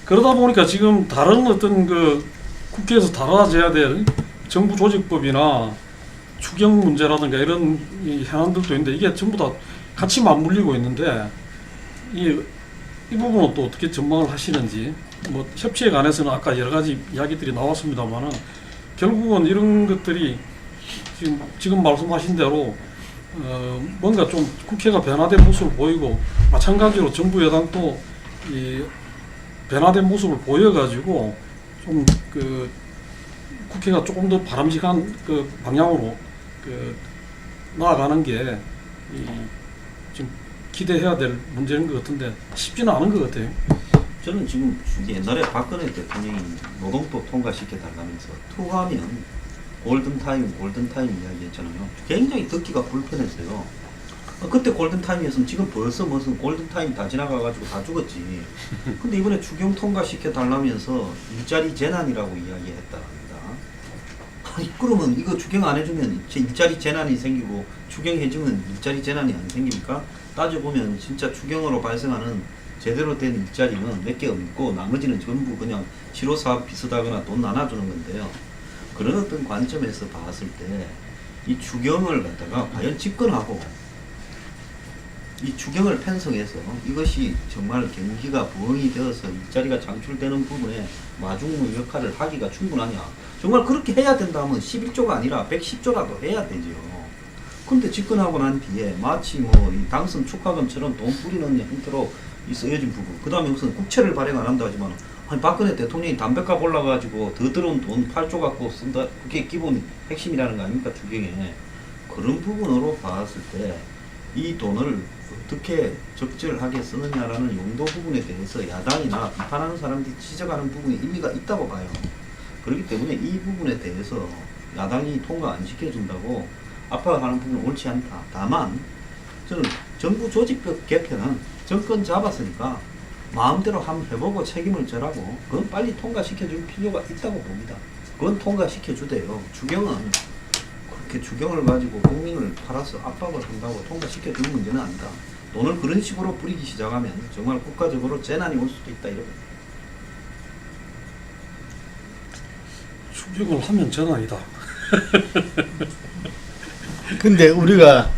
그러다 보니까 지금 다른 어떤 그 국회에서 다뤄져야 될 정부 조직법이나 추경 문제라든가 이런 이 현안들도 있는데 이게 전부 다 같이 맞물리고 있는데 이 부분은 또 어떻게 전망을 하시는지. 뭐 협치에 관해서는 아까 여러 가지 이야기들이 나왔습니다만은 결국은 이런 것들이 지금 말씀하신 대로 뭔가 좀 국회가 변화된 모습을 보이고 마찬가지로 정부 여당도 이 변화된 모습을 보여가지고 좀 그 국회가 조금 더 바람직한 그 방향으로 그 나아가는 게 지금 기대해야 될 문제인 것 같은데 쉽지는 않은 것 같아요. 저는 지금 옛날에 박근혜 대통령이 노동법 통과시켜달라면서 투하면 골든타임 이야기했잖아요. 굉장히 듣기가 불편했어요. 그때 골든타임이었으면 지금 벌써 무슨 골든타임 다 지나가가지고 다 죽었지. 근데 이번에 추경 통과시켜달라면서 일자리 재난이라고 이야기했답니다. 아니 그러면 이거 추경 안 해주면 일자리 재난이 생기고 추경해주면 일자리 재난이 안 생깁니까? 따져보면 진짜 추경으로 발생하는 제대로 된 일자리는 몇 개 없고 나머지는 전부 그냥 실효사업 비슷하거나 돈 나눠주는 건데요. 그런 어떤 관점에서 봤을 때 이 추경을 갖다가 과연 집권하고 이 추경을 편성해서 이것이 정말 경기가 부흥이 되어서 일자리가 창출되는 부분에 마중물 역할을 하기가 충분하냐. 정말 그렇게 해야 된다면 11조가 아니라 110조라도 해야 되죠. 근데 집권하고 난 뒤에 마치 뭐 이 당선 축하금처럼 돈 뿌리는 형태로 이 쓰여진 부분. 그 다음에 무슨 국채를 발행 안 한다 하지만 아니 박근혜 대통령이 담배값 올라가지고 더 들어온 돈 8조 갖고 쓴다. 그게 기본 핵심이라는 거 아닙니까 추경에. 그런 부분으로 봤을 때 이 돈을 어떻게 적절하게 쓰느냐라는 용도 부분에 대해서 야당이나 비판하는 사람들이 지적하는 부분이 일리가 있다고 봐요. 그렇기 때문에 이 부분에 대해서 야당이 통과 안 시켜준다고 압박하는 부분은 옳지 않다. 다만 저는 정부 조직법 개편은 정권 잡았으니까 마음대로 한번 해보고 책임을 져라고 그건 빨리 통과시켜줄 필요가 있다고 봅니다. 그건 통과시켜주대요. 추경은 그렇게 추경을 가지고 국민을 팔아서 압박을 한다고 통과시켜주는 문제는 아니다. 돈을 그런 식으로 뿌리기 시작하면 정말 국가적으로 재난이 올 수도 있다 이러고. 추경을 하면 재난이다. 근데 우리가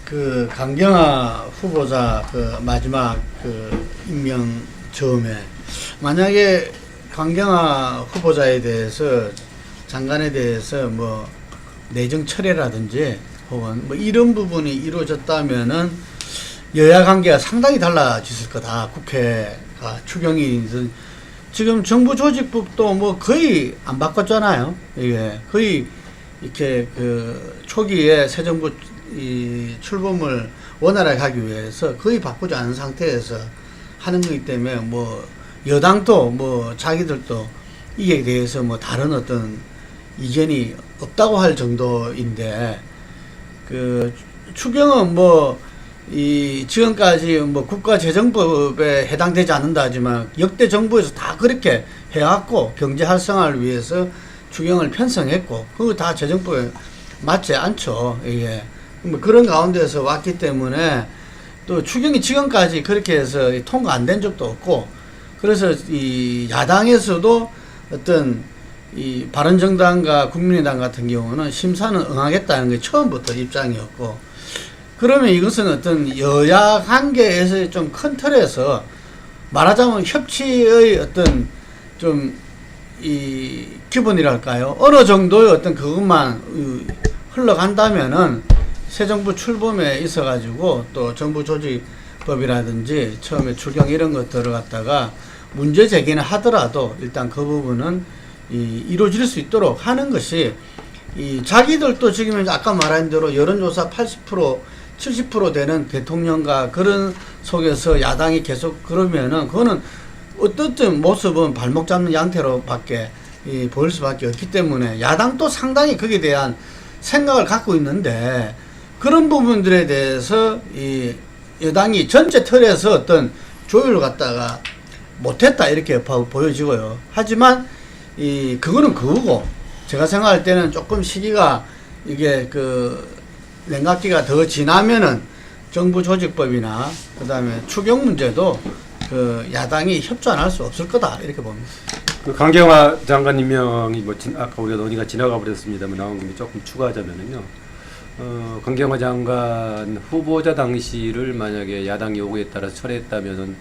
그 강경화 후보자 그 마지막 그 임명 처음에 만약에 강경화 후보자에 대해서 장관에 대해서 뭐 내정 철회라든지 혹은 뭐 이런 부분이 이루어졌다면은 여야 관계가 상당히 달라졌을 거다. 국회가 추경이든 지금 정부 조직법도 뭐 거의 안 바꿨잖아요. 이게 거의 이렇게 그 초기에 새 정부 이 출범을 원활하게 하기 위해서 거의 바꾸지 않은 상태에서 하는 거기 때문에 뭐 여당도 뭐 자기들도 이에 대해서 뭐 다른 어떤 이견이 없다고 할 정도인데 그 추경은 뭐 이 지금까지 뭐 국가재정법에 해당되지 않는다 하지만 역대 정부에서 다 그렇게 해왔고 경제 활성화를 위해서 추경을 편성했고 그거 다 재정법에 맞지 않죠. 이게 뭐 그런 가운데서 왔기 때문에 또 추경이 지금까지 그렇게 해서 통과 안 된 적도 없고 그래서 이 야당에서도 어떤 이 바른정당과 국민의당 같은 경우는 심사는 응하겠다는 게 처음부터 입장이었고 그러면 이것은 어떤 여야 관계에서 좀 큰 틀에서 말하자면 협치의 어떤 좀 이 기본이랄까요? 어느 정도의 어떤 그것만 흘러간다면은 새 정부 출범에 있어가지고 또 정부 조직법이라든지 처음에 추경 이런 것 들어갔다가 문제 제기는 하더라도 일단 그 부분은 이루어질 수 있도록 하는 것이 자기들도 지금 아까 말한 대로 여론조사 80% 70% 되는 대통령과 그런 속에서 야당이 계속 그러면은 그거는 어떻든 모습은 발목 잡는 양태로 밖에 보일 수밖에 없기 때문에 야당도 상당히 거기에 대한 생각을 갖고 있는데 그런 부분들에 대해서 이 여당이 전체 틀에서 어떤 조율을 갖다가 못했다 이렇게 보여지고요. 하지만 그거는 그거고 제가 생각할 때는 조금 시기가 이게 그 냉각기가 더 지나면은 정부 조직법이나 그 다음에 추경 문제도 그 야당이 협조 안 할 수 없을 거다 이렇게 봅니다. 그 강경화 장관 임명이 뭐 아까 우리가 논의가 지나가 버렸습니다만 나온 김에 조금 추가하자면은요. 강경화 장관 후보자 당시를 만약에 야당 요구에 따라 철회했다면은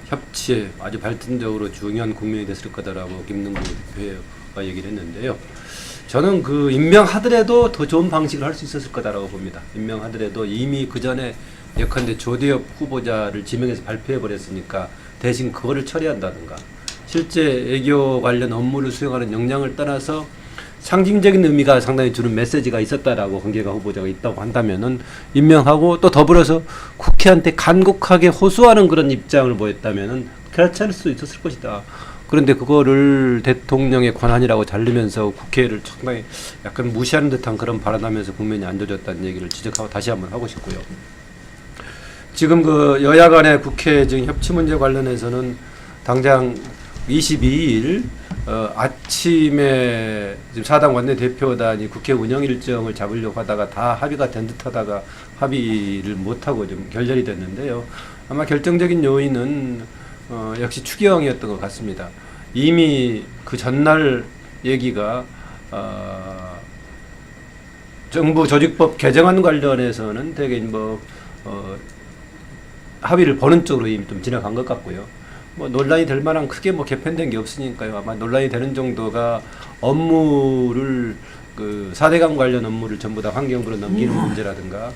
협치에 아주 발전적으로 중요한 국면이 됐을 거다라고 김능구 대표가 얘기를 했는데요. 저는 그 임명하더라도 더 좋은 방식을 할 수 있었을 거다라고 봅니다. 임명하더라도 이미 그 전에 예컨대 조대엽 후보자를 지명해서 발표해 버렸으니까 대신 그거를 처리한다든가 실제 외교 관련 업무를 수행하는 역량을 떠나서 상징적인 의미가 상당히 주는 메시지가 있었다라고 강경화 후보자가 있다고 한다면은 임명하고 또 더불어서 국회한테 간곡하게 호소하는 그런 입장을 보였다면은 괜찮을 수 있었을 것이다. 그런데 그거를 대통령의 권한이라고 잘리면서 국회를 상당히 약간 무시하는 듯한 그런 발언하면서 국면이 안 좋아졌다는 얘기를 지적하고 다시 한번 하고 싶고요. 지금 그 여야 간의 국회 지금 협치 문제 관련해서는 당장 22일 아침에 지금 사당 원내대표단이 국회 운영 일정을 잡으려고 하다가 다 합의가 된 듯하다가 합의를 못하고 좀 결렬이 됐는데요. 아마 결정적인 요인은 역시 추경이었던 것 같습니다. 이미 그 전날 얘기가 정부 조직법 개정안 관련해서는 되게 뭐 합의를 보는 쪽으로 이미 좀 지나간 것 같고요. 뭐 논란이 될 만한 크게 뭐 개편된 게 없으니까요. 아마 논란이 되는 정도가 업무를 그 4대강 관련 업무를 전부 다 환경부로 넘기는 문제라든가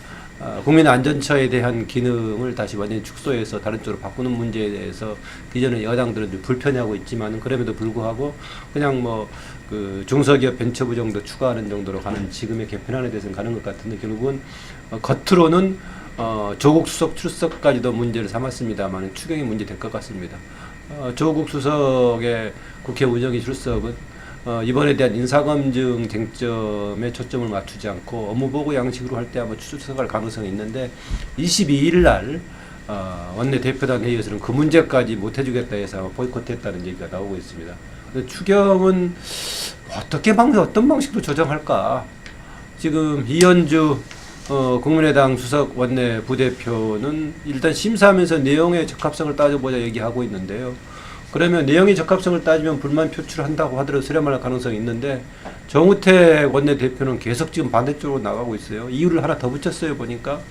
국민의 안전처에 대한 기능을 다시 완전히 축소해서 다른 쪽으로 바꾸는 문제에 대해서 이전에 여당들은 좀 불편해하고 있지만 그럼에도 불구하고 그냥 뭐 그 중소기업 벤처부 정도 추가하는 정도로 가는 지금의 개편안에 대해서는 가는 것 같은데 결국은 겉으로는 조국 수석 출석까지도 문제를 삼았습니다만 추경이 문제 될 것 같습니다. 조국 수석의 국회 운영위 출석은 이번에 대한 인사검증 쟁점에 초점을 맞추지 않고 업무보고 양식으로 할 때 아마 출석할 가능성이 있는데 22일 날 원내대표단 회의에서는 그 문제까지 못 해주겠다 해서 보이콧했다는 얘기가 나오고 있습니다. 근데 추경은 어떤 방식으로 조정할까? 지금 이현주 국민의당 수석 원내 부대표는 일단 심사하면서 내용의 적합성을 따져보자 얘기하고 있는데요. 그러면 내용의 적합성을 따지면 불만 표출한다고 하더라도 수렴할 가능성이 있는데 정우택 원내대표는 계속 지금 반대쪽으로 나가고 있어요. 이유를 하나 더 붙였어요. 보니까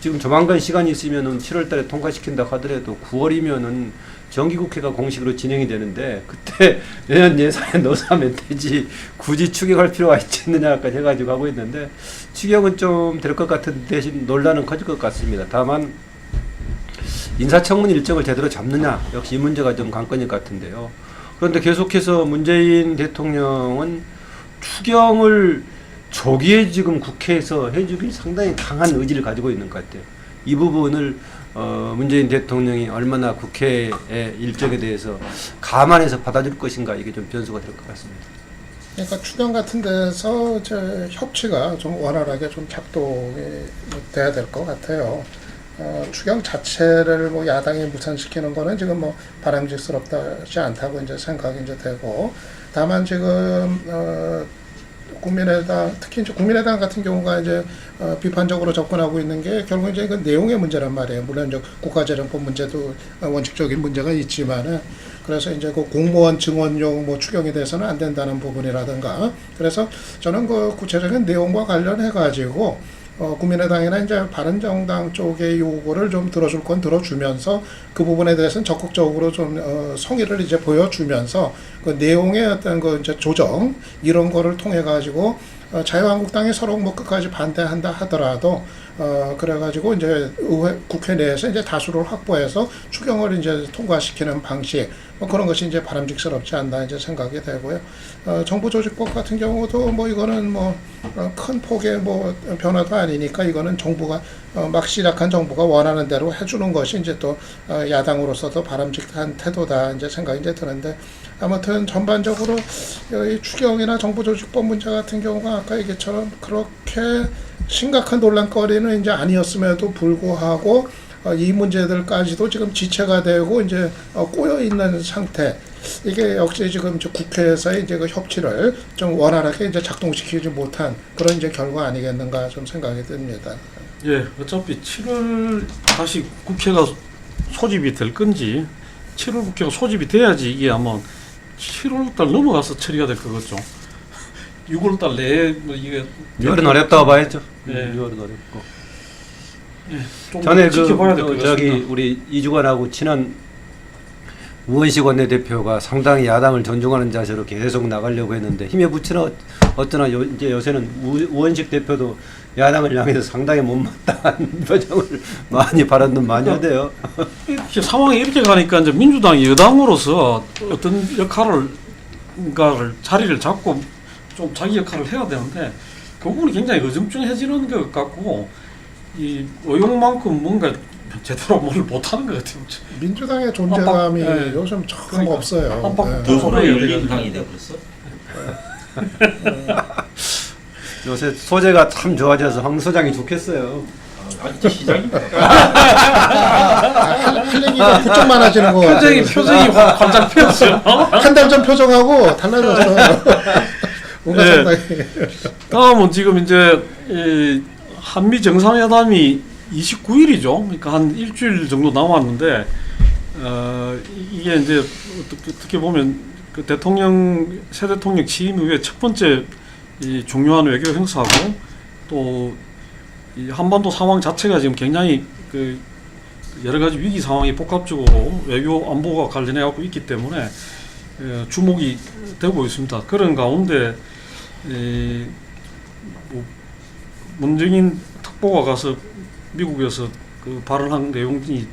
지금 조만간 시간이 있으면은 7월 달에 통과시킨다고 하더라도 9월이면은 정기국회가 공식으로 진행이 되는데 그때 내년 예산에 넣어서 하면 되지 굳이 추경할 필요가 있겠느냐까지 해가지고 하고 있는데 추경은 좀 될 것 같은 대신 논란은 커질 것 같습니다. 다만 인사청문 일정을 제대로 잡느냐 역시 이 문제가 좀 관건일 것 같은데요. 그런데 계속해서 문재인 대통령은 추경을 조기에 지금 국회에서 해주길 상당히 강한 의지를 가지고 있는 것 같아요. 이 부분을 문재인 대통령이 얼마나 국회의 일정에 대해서 감안해서 받아줄 것인가 이게 좀 변수가 될 것 같습니다. 그러니까 추경 같은 데서 이제 협치가 좀 원활하게 좀 작동이 돼야 될 것 같아요. 추경 자체를 뭐 야당이 무산시키는 거는 지금 뭐 바람직스럽지 않다고 이제 생각이 이제 되고, 다만 지금 국민의당, 특히 이제 국민의당 같은 경우가 이제 비판적으로 접근하고 있는 게 결국 이제 그 내용의 문제란 말이에요. 물론 이제 국가재정법 문제도 원칙적인 문제가 있지만은, 그래서 이제 그 공무원 증언용 뭐 추경에 대해서는 안 된다는 부분이라든가, 그래서 저는 그 구체적인 내용과 관련해 가지고 국민의당이나 이제 바른정당 쪽의 요구를 좀 들어줄 건 들어주면서 그 부분에 대해서는 적극적으로 좀 성의를 이제 보여주면서 그 내용의 어떤 그 이제 조정 이런 거를 통해 가지고 자유한국당이 서로 뭐 끝까지 반대한다 하더라도 그래가지고 이제 국회 내에서 이제 다수를 확보해서 추경을 이제 통과시키는 방식 뭐 그런 것이 이제 바람직스럽지 않나 이제 생각이 되고요. 정부 조직법 같은 경우도 뭐 이거는 뭐 큰 폭의 뭐 변화도 아니니까 이거는 정부가 막 시작한 정부가 원하는 대로 해주는 것이 이제 또 야당으로서도 바람직한 태도다 이제 생각이 이제 드는데, 아무튼 전반적으로 이 추경이나 정부 조직법 문제 같은 경우가 아까 얘기처럼 그렇게 심각한 논란거리는 이제 아니었음에도 불구하고 이 문제들까지도 지금 지체가 되고 이제 꼬여 있는 상태. 이게 역시 지금 국회에서의 이제 그 협치를 좀 원활하게 이제 작동시키지 못한 그런 이제 결과 아니겠는가 좀 생각이 듭니다. 예, 어차피 7월 다시 국회가 소집이 될 건지 7월 국회가 소집이 돼야지 이게 아마 7월달 넘어가서 처리가 될 거겠죠. 6월달 내에 뭐 이게 6월은 어렵다고 봐야죠. 네. 6월은 어렵고. 좀 전에 지켜봐야 될 것 저기 같습니다. 우리 이주관하고 친한 우원식 원내대표가 상당히 야당을 존중하는 자세로 계속 나가려고 했는데 힘에 부치나 어쩌나 이제 요새는 우원식 대표도 야당을 향해서 상당히 못마땅한 표정을 많이 발언도 많이 하대요. 이렇게 상황이 이렇게 가니까 이제 민주당이 여당으로서 어떤 역할을 자리를 잡고 좀 자기 역할을 해야 되는데 그 부분이 굉장히 어정쩡해지는 것 같고 이 의욕만큼 뭔가 제대로 뭘 못하는 것 같아요. 민주당의 존재감이 네. 요즘 참 그러니까. 없어요. 한박 네. 더 서로 네. 열린 당이 되어버렸어. 요새 소재가 참 좋아져서 황 소장이 좋겠어요. 아직 시작입니다. 할 얘기가 부쩍 많아지는 거 같아요. 표정이 활짝 폈어요. 한 달 전 표정하고 달라졌어요. 뭔가 네. 상당히 다음은 지금 이제 이 한미 정상회담이 29일이죠. 그러니까 한 일주일 정도 남았는데 이게 이제 어떻게 보면 그 새 대통령 취임 이후에 첫 번째 이 중요한 외교 행사고 또 이 한반도 상황 자체가 지금 굉장히 그 여러 가지 위기 상황이 복합적으로 외교 안보가 관련해 갖고 있기 때문에 주목이 되고 있습니다. 그런 가운데 문정인 특보가 가서 미국에서 그 발언한 내용이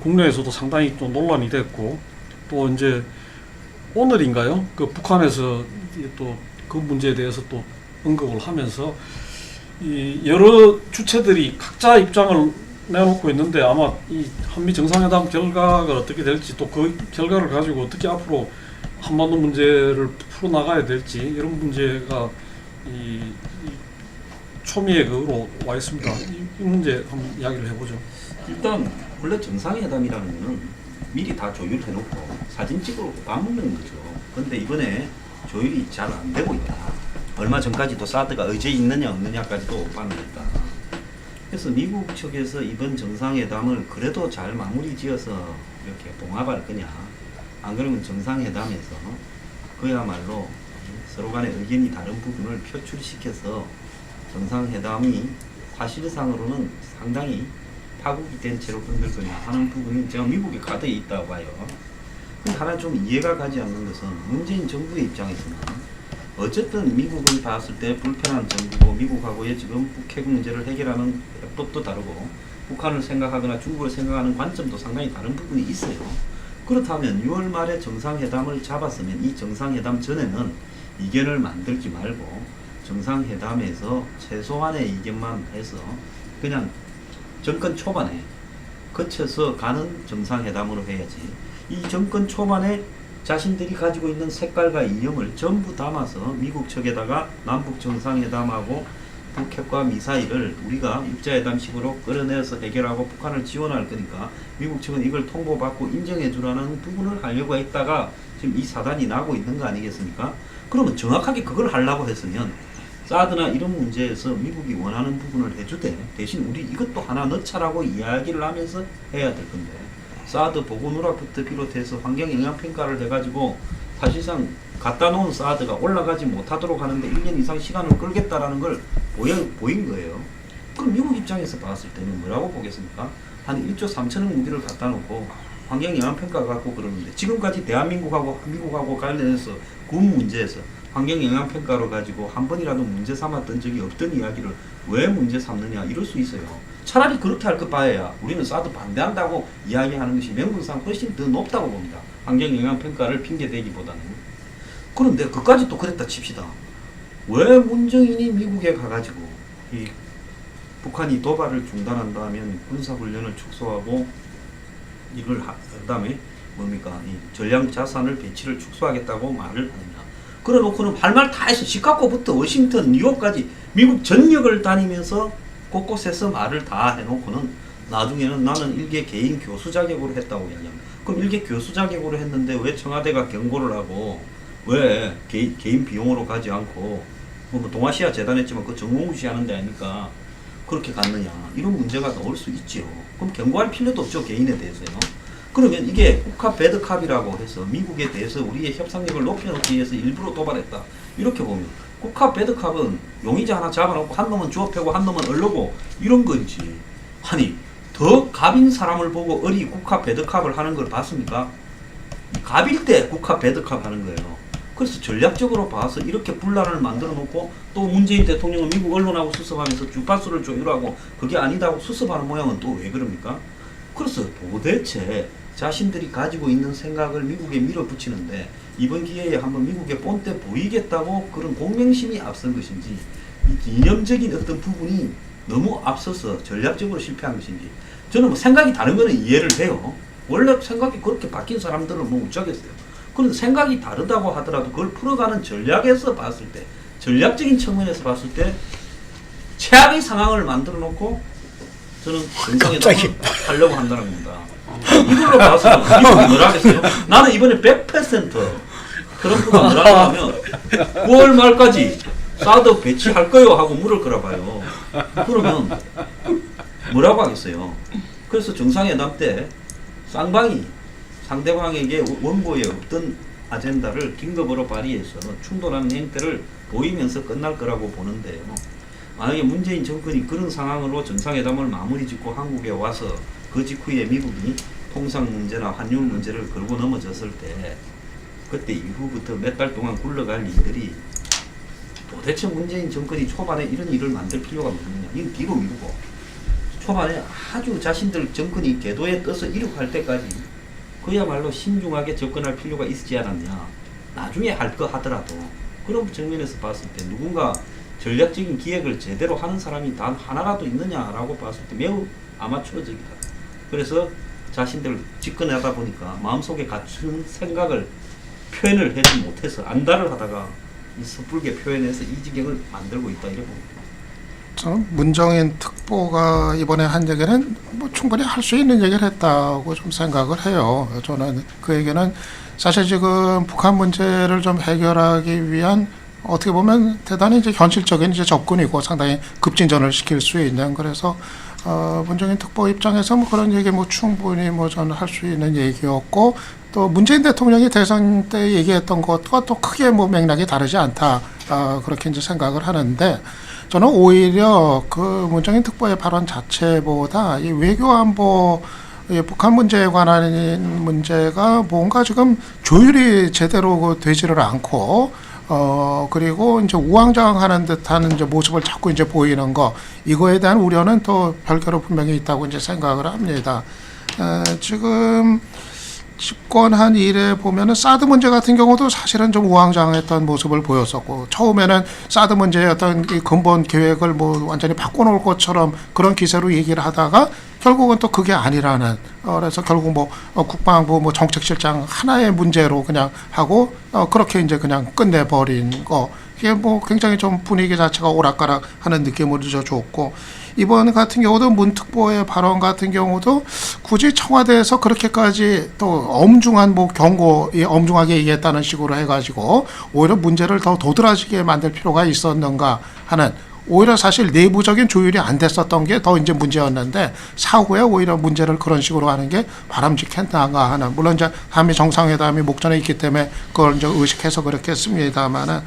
국내에서도 상당히 좀 논란이 됐고 또 이제 오늘인가요? 그 북한에서 또 그 문제에 대해서 또 언급을 하면서 이 여러 주체들이 각자 입장을 내놓고 있는데 아마 이 한미 정상회담 결과가 어떻게 될지 또 그 결과를 가지고 어떻게 앞으로 한반도 문제를 풀어나가야 될지 이런 문제가 이 초미의 그로 와 있습니다. 이 문제 한번 이야기를 해보죠. 일단 원래 정상회담이라는 거는 미리 다 조율해놓고 사진 찍으러 밥 먹는 거죠. 근데 이번에 조율이 잘 안 되고 있다. 얼마 전까지도 사드가 의제 있느냐 없느냐까지도 반응했다. 그래서 미국 측에서 이번 정상회담을 그래도 잘 마무리 지어서 이렇게 봉합할 거냐, 안 그러면 정상회담에서 그야말로 서로 간의 의견이 다른 부분을 표출시켜서 정상회담이 사실상으로는 상당히 파국이 된 채로 끝날 거냐 하는 부분이 제가 미국의 카드에 있다고 봐요. 근데 하나 좀 이해가 가지 않는 것은 문재인 정부의 입장에서는 어쨌든 미국을 봤을 때 불편한 정부고 미국하고의 지금 북핵 문제를 해결하는 해법도 다르고 북한을 생각하거나 중국을 생각하는 관점도 상당히 다른 부분이 있어요. 그렇다면 6월 말에 정상회담을 잡았으면 이 정상회담 전에는 이견을 만들지 말고 정상회담에서 최소한의 이견만 해서 그냥 정권 초반에 거쳐서 가는 정상회담으로 해야지. 이 정권 초반에 자신들이 가지고 있는 색깔과 이념을 전부 담아서 미국 측에다가 남북 정상회담하고 북핵과 미사일을 우리가 육자회담식으로 끌어내서 해결하고 북한을 지원할 거니까 미국 측은 이걸 통보받고 인정해 주라는 부분을 하려고 했다가 지금 이 사단이 나고 있는 거 아니겠습니까? 그러면 정확하게 그걸 하려고 했으면 사드나 이런 문제에서 미국이 원하는 부분을 해주되 대신 우리 이것도 하나 넣자라고 이야기를 하면서 해야 될 건데 사드 보고 누락부터 비롯해서 환경영향평가를 해가지고 사실상 갖다 놓은 사드가 올라가지 못하도록 하는데 1년 이상 시간을 끌겠다라는 걸 보인 거예요. 그럼 미국 입장에서 봤을 때는 뭐라고 보겠습니까? 한 1조 3천억 무기를 갖다 놓고 환경영향평가 갖고 그러는데 지금까지 대한민국하고 미국하고 관련해서 군 문제에서 환경영향평가로 가지고 한 번이라도 문제 삼았던 적이 없던 이야기를 왜 문제 삼느냐 이럴 수 있어요. 차라리 그렇게 할 것 바에야 우리는 사드 반대한다고 이야기하는 것이 명분상 훨씬 더 높다고 봅니다. 환경영향평가를 핑계대기보다는. 그런데 그까지 또 그랬다 칩시다. 왜 문정인이 미국에 가가지고 이 북한이 도발을 중단한다면 군사훈련을 축소하고 이걸 그다음에 뭡니까 이 전략 자산을 배치를 축소하겠다고 말을 하느냐. 그래놓고는 할 말 다 해서 시카고부터 워싱턴, 뉴욕까지 미국 전역을 다니면서 곳곳에서 말을 다 해놓고는 나중에는 나는 일개 개인 교수 자격으로 했다고 이야기합니다. 그럼 일개 교수 자격으로 했는데 왜 청와대가 경고를 하고 왜 개인 비용으로 가지 않고 뭐 동아시아 재단했지만 그 정무무시하는 데 아니까 그렇게 갔느냐 이런 문제가 나올 수 있지요. 그럼 경고할 필요도 없죠, 개인에 대해서요. 그러면 이게 국합 배드캅이라고 해서 미국에 대해서 우리의 협상력을 높여놓기 위해서 일부러 도발했다 이렇게 보면 국합 배드캅은 용의자 하나 잡아놓고 한 놈은 주업하고 한 놈은 얼르고 이런 건지, 아니 더 갑인 사람을 보고 어리 국합 배드캅을 하는 걸 봤습니까? 갑일 때 국합 배드캅 하는 거예요. 그래서 전략적으로 봐서 이렇게 분란을 만들어 놓고 또 문재인 대통령은 미국 언론하고 수습하면서 주파수를 조율하고 그게 아니다고 수습하는 모양은 또 왜 그럽니까? 그래서 도대체 자신들이 가지고 있는 생각을 미국에 밀어붙이는데 이번 기회에 한번 미국에 본때 보이겠다고 그런 공명심이 앞선 것인지 이 이념적인 어떤 부분이 너무 앞서서 전략적으로 실패한 것인지, 저는 뭐 생각이 다른 거는 이해를 해요. 원래 생각이 그렇게 바뀐 사람들은 뭐 어쩌겠어요. 그런데 생각이 다르다고 하더라도 그걸 풀어가는 전략에서 봤을 때, 전략적인 측면에서 봤을 때 최악의 상황을 만들어 놓고 저는 정상회담을 하려고 한다는 겁니다. 이걸로 봐서 미국이 뭐라 하겠어요? 나는 이번에 100% 트럼프가 뭐라고 하면 9월 말까지 사드 배치할 거요 하고 물을 거라 봐요. 그러면 뭐라고 하겠어요? 그래서 정상회담 때 쌍방이 상대방에게 원고에 없던 아젠다를 긴급으로 발휘해서 충돌하는 행태를 보이면서 끝날 거라고 보는데요. 만약에 문재인 정권이 그런 상황으로 정상회담을 마무리 짓고 한국에 와서 그 직후에 미국이 통상 문제나 환율 문제를 걸고 넘어졌을 때 그때 이후부터 몇 달 동안 굴러갈 일들이 도대체 문재인 정권이 초반에 이런 일을 만들 필요가 없느냐, 이건 뒤로 미루고 초반에 아주 자신들 정권이 궤도에 떠서 이륙할 때까지 그야말로 신중하게 접근할 필요가 있지 않았냐. 나중에 할 거 하더라도 그런 측면에서 봤을 때 누군가 전략적인 기획을 제대로 하는 사람이 단 하나라도 있느냐라고 봤을 때 매우 아마추어적이다. 그래서 자신들 집권하다 보니까 마음속에 갖춘 생각을 표현을 하지 못해서 안달을 하다가 이 섣불게 표현해서 이 지경을 만들고 있다 이렇게 봅니다. 저는 문정인 특보가 이번에 한 얘기는 뭐 충분히 할 수 있는 얘기를 했다고 좀 생각을 해요. 저는 그 얘기는 사실 지금 북한 문제를 좀 해결하기 위한 어떻게 보면 대단히 이제 현실적인 이제 접근이고 상당히 급진전을 시킬 수 있는, 그래서 문정인 특보 입장에서 뭐 그런 얘기 뭐 충분히 뭐 저는 할 수 있는 얘기였고, 또 문재인 대통령이 대선 때 얘기했던 것과 또 크게 뭐 맥락이 다르지 않다, 그렇게 이제 생각을 하는데, 저는 오히려 그 문정인 특보의 발언 자체보다 이 외교안보 북한 문제에 관한 문제가 뭔가 지금 조율이 제대로 되지를 않고, 그리고 이제 우왕좌왕하는 듯한 이제 모습을 자꾸 이제 보이는 거, 이거에 대한 우려는 또 별개로 분명히 있다고 이제 생각을 합니다. 지금 집권한 이래 보면은 사드 문제 같은 경우도 사실은 좀 우왕좌왕했던 모습을 보였었고, 처음에는 사드 문제의 어떤 이 근본 계획을 뭐 완전히 바꿔놓을 것처럼 그런 기세로 얘기를 하다가 결국은 또 그게 아니라는, 그래서 결국 뭐 국방부 뭐 정책실장 하나의 문제로 그냥 하고 그렇게 이제 그냥 끝내버린 거, 이게 뭐 굉장히 좀 분위기 자체가 오락가락하는 느낌을 줬고, 이번 같은 경우도 문 특보의 발언 같은 경우도 굳이 청와대에서 그렇게까지 또 엄중한 뭐 경고, 엄중하게 얘기했다는 식으로 해가지고 오히려 문제를 더 도드라지게 만들 필요가 있었는가 하는, 오히려 사실 내부적인 조율이 안 됐었던 게 더 이제 문제였는데 사후에 오히려 문제를 그런 식으로 하는 게 바람직했나가 하는, 물론 이제 한미 정상회담이 목전에 있기 때문에 그걸 이제 의식해서 그렇게 했습니다만은,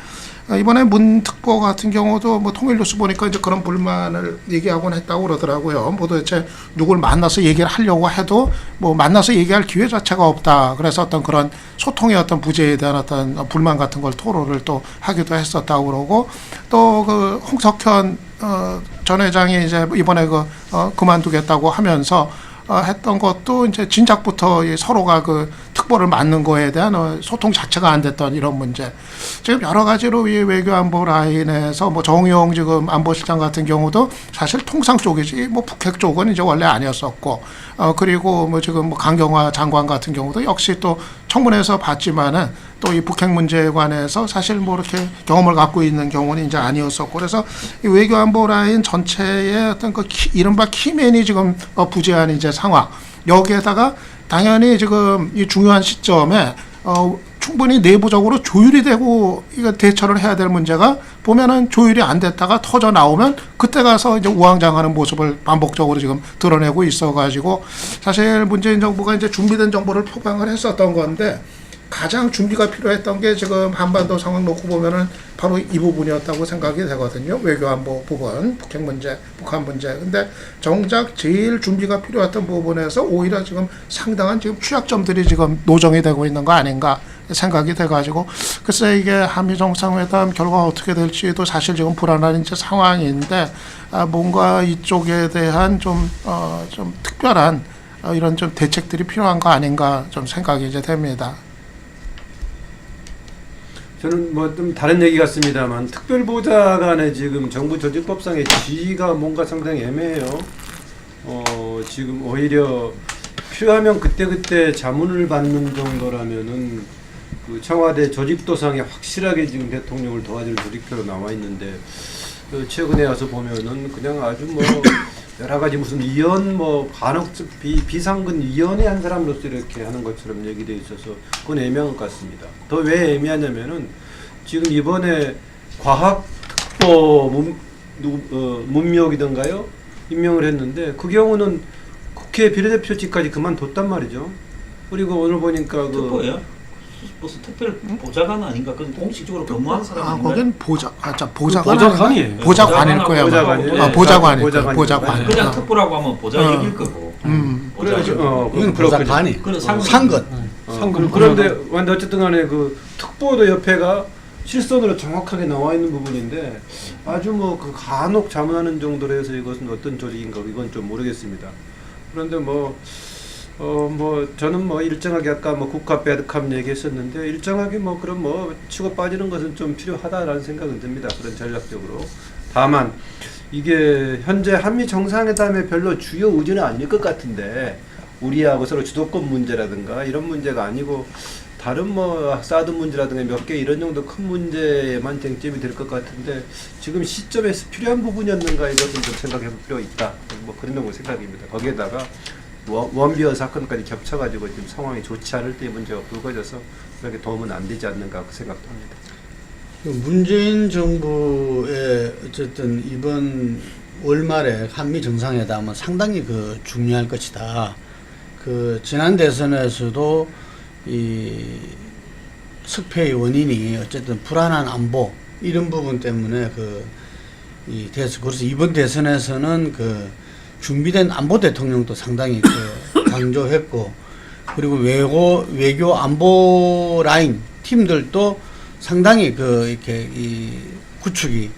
이번에 문 특보 같은 경우도 뭐 통일뉴스 보니까 이제 그런 불만을 얘기하곤 했다고 그러더라고요. 뭐 도대체 누굴 만나서 얘기를 하려고 해도 뭐 만나서 얘기할 기회 자체가 없다. 그래서 어떤 그런 소통의 어떤 부재에 대한 어떤 불만 같은 걸 토로를 또 하기도 했었다고 그러고, 또 그 홍석현 전 회장이 이제 이번에 그만두겠다고 하면서 했던 것도 이제 진작부터 서로가 그 특보를 맡는 거에 대한 소통 자체가 안 됐던 이런 문제. 지금 여러 가지로 이 외교안보 라인에서 뭐 정용 지금 안보실장 같은 경우도 사실 통상 쪽이지 뭐 북핵 쪽은 이제 원래 아니었었고, 그리고 뭐 지금 뭐 강경화 장관 같은 경우도 역시 또 청문회에서 봤지만은 또 이 북핵 문제에 관해서 사실 뭐 이렇게 경험을 갖고 있는 경우는 이제 아니었었고, 그래서 이 외교안보 라인 전체의 어떤 그 이른바 키맨이 지금 부재한 이제 상황, 여기에다가 당연히 지금 이 중요한 시점에 충분히 내부적으로 조율이 되고 이거 대처를 해야 될 문제가 보면은 조율이 안 됐다가 터져 나오면 그때 가서 이제 우왕좌왕하는 모습을 반복적으로 지금 드러내고 있어가지고 사실 문재인 정부가 이제 준비된 정보를 표방을 했었던 건데 가장 준비가 필요했던 게 지금 한반도 상황 놓고 보면은 바로 이 부분이었다고 생각이 되거든요. 외교안보 부분, 북핵 문제, 북한 문제. 근데 정작 제일 준비가 필요했던 부분에서 오히려 지금 상당한 지금 취약점들이 지금 노정이 되고 있는 거 아닌가 생각이 돼가지고 글쎄 이게 한미 정상회담 결과가 어떻게 될지도 사실 지금 불안한 이제 상황인데 뭔가 이쪽에 대한 좀 특별한 이런 좀 대책들이 필요한 거 아닌가 좀 생각이 이제 됩니다. 저는 뭐 좀 다른 얘기 같습니다만 특별보좌관의 지금 정부 조직법상의 지위가 뭔가 상당히 애매해요. 지금 오히려 필요하면 그때그때 자문을 받는 정도라면은 그 청와대 조직도상에 확실하게 지금 대통령을 도와줄 조직표로 나와 있는데 최근에 와서 보면은 그냥 아주 뭐 여러 가지 무슨 위원 뭐 비상근 위원회 한 사람으로서 이렇게 하는 것처럼 얘기돼 있어서 그건 애매한 것 같습니다. 더 왜 애매하냐면은 지금 이번에 과학특보 문미옥이던가요? 임명을 했는데 그 경우는 국회 비례대표직까지 그만뒀단 말이죠. 그리고 오늘 보니까 특보예요? 무슨 특별 보좌관 아닌가? 그 공식적으로 근무한 사람 아닌가요? 거긴 보좌관이에요. 보좌관이에요. 보좌관일 거예요. 보좌관이에요. 보좌관. 그냥 특보라고 하면 보좌역일 거고. 이건 보좌관이 상근. 그런데 어쨌든 간에 그 특보도 옆에가 실선으로 정확하게 나와 있는 부분인데 아주 뭐 그 간혹 자문하는 정도로 해서 이것은 어떤 조직인가 이건 좀 모르겠습니다. 그런데 뭐 저는 뭐 일정하게 아까 뭐 국가 배드캅 얘기했었는데 일정하게 뭐 그런 뭐 치고 빠지는 것은 좀 필요하다라는 생각은 듭니다. 그런 전략적으로. 다만 이게 현재 한미 정상회담의 별로 주요 의제는 아닐 것 같은데 우리하고 서로 주도권 문제라든가 이런 문제가 아니고 다른 뭐 사드 문제라든가 몇 개 이런 정도 큰 문제에만 쟁점이 될 것 같은데 지금 시점에서 필요한 부분이었는가 이것은 좀 생각해볼 필요가 있다. 뭐 그런 정도 생각입니다. 거기에다가 원비어 사건까지 겹쳐가지고 지금 상황이 좋지 않을 때 문제가 불거져서 그렇게 도움은 안 되지 않는가 그 생각도 합니다. 문재인 정부의 어쨌든 이번 월말에 한미 정상회담은 상당히 그 중요할 것이다. 그 지난 대선에서도 이 석패의 원인이 어쨌든 불안한 안보 이런 부분 때문에 그래서 이번 대선에서는 그 준비된 안보 대통령도 상당히 그 강조했고 그리고 외교 안보 라인 팀들도 상당히 이렇게 이 구축이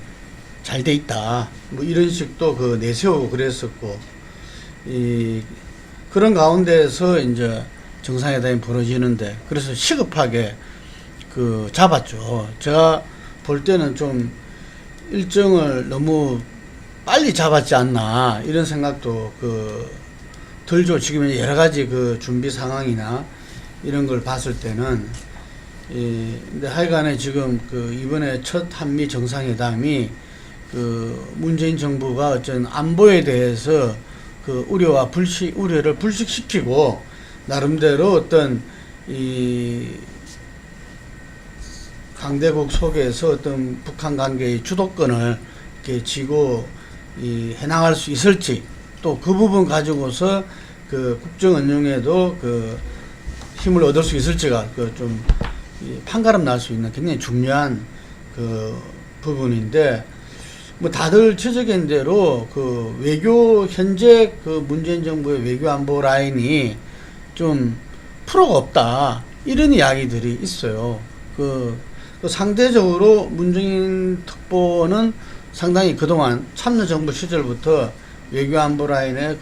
잘 돼 있다. 뭐 이런 식도 그 내세우고 그랬었고 그런 가운데서 이제 정상회담이 벌어지는데 그래서 시급하게 잡았죠. 제가 볼 때는 좀 일정을 너무 빨리 잡았지 않나 이런 생각도 들죠. 지금 여러 가지 준비 상황이나 이런 걸 봤을 때는 근데 하여간에 지금 이번에 첫 한미 정상회담이 문재인 정부가 어쩐 안보에 대해서 우려를 불식시키고 나름대로 어떤 이 강대국 속에서 어떤 북한 관계의 주도권을 이렇게 쥐고 해나갈 수 있을지 또 그 부분 가지고서 국정 운영에도 힘을 얻을 수 있을지가 좀 판가름 날 수 있는 굉장히 중요한 부분인데 뭐 다들 지적한 대로 현재 문재인 정부의 외교 안보 라인이 좀 프로가 없다 이런 이야기들이 있어요. 상대적으로 문재인 특보는 상당히 그동안 참여정부 시절부터 외교 안보 라인에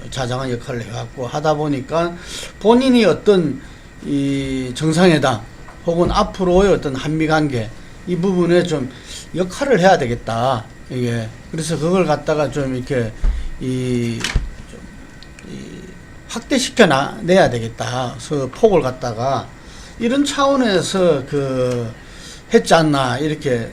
자장한 역할을 해왔고 하다 보니까 본인이 어떤 이 정상회담 혹은 앞으로의 어떤 한미 관계 이 부분에 좀 역할을 해야 되겠다. 그래서 그걸 갖다가 좀 이렇게 확대시켜 내야 되겠다. 그래서 폭을 갖다가 이런 차원에서 했지 않나 이렇게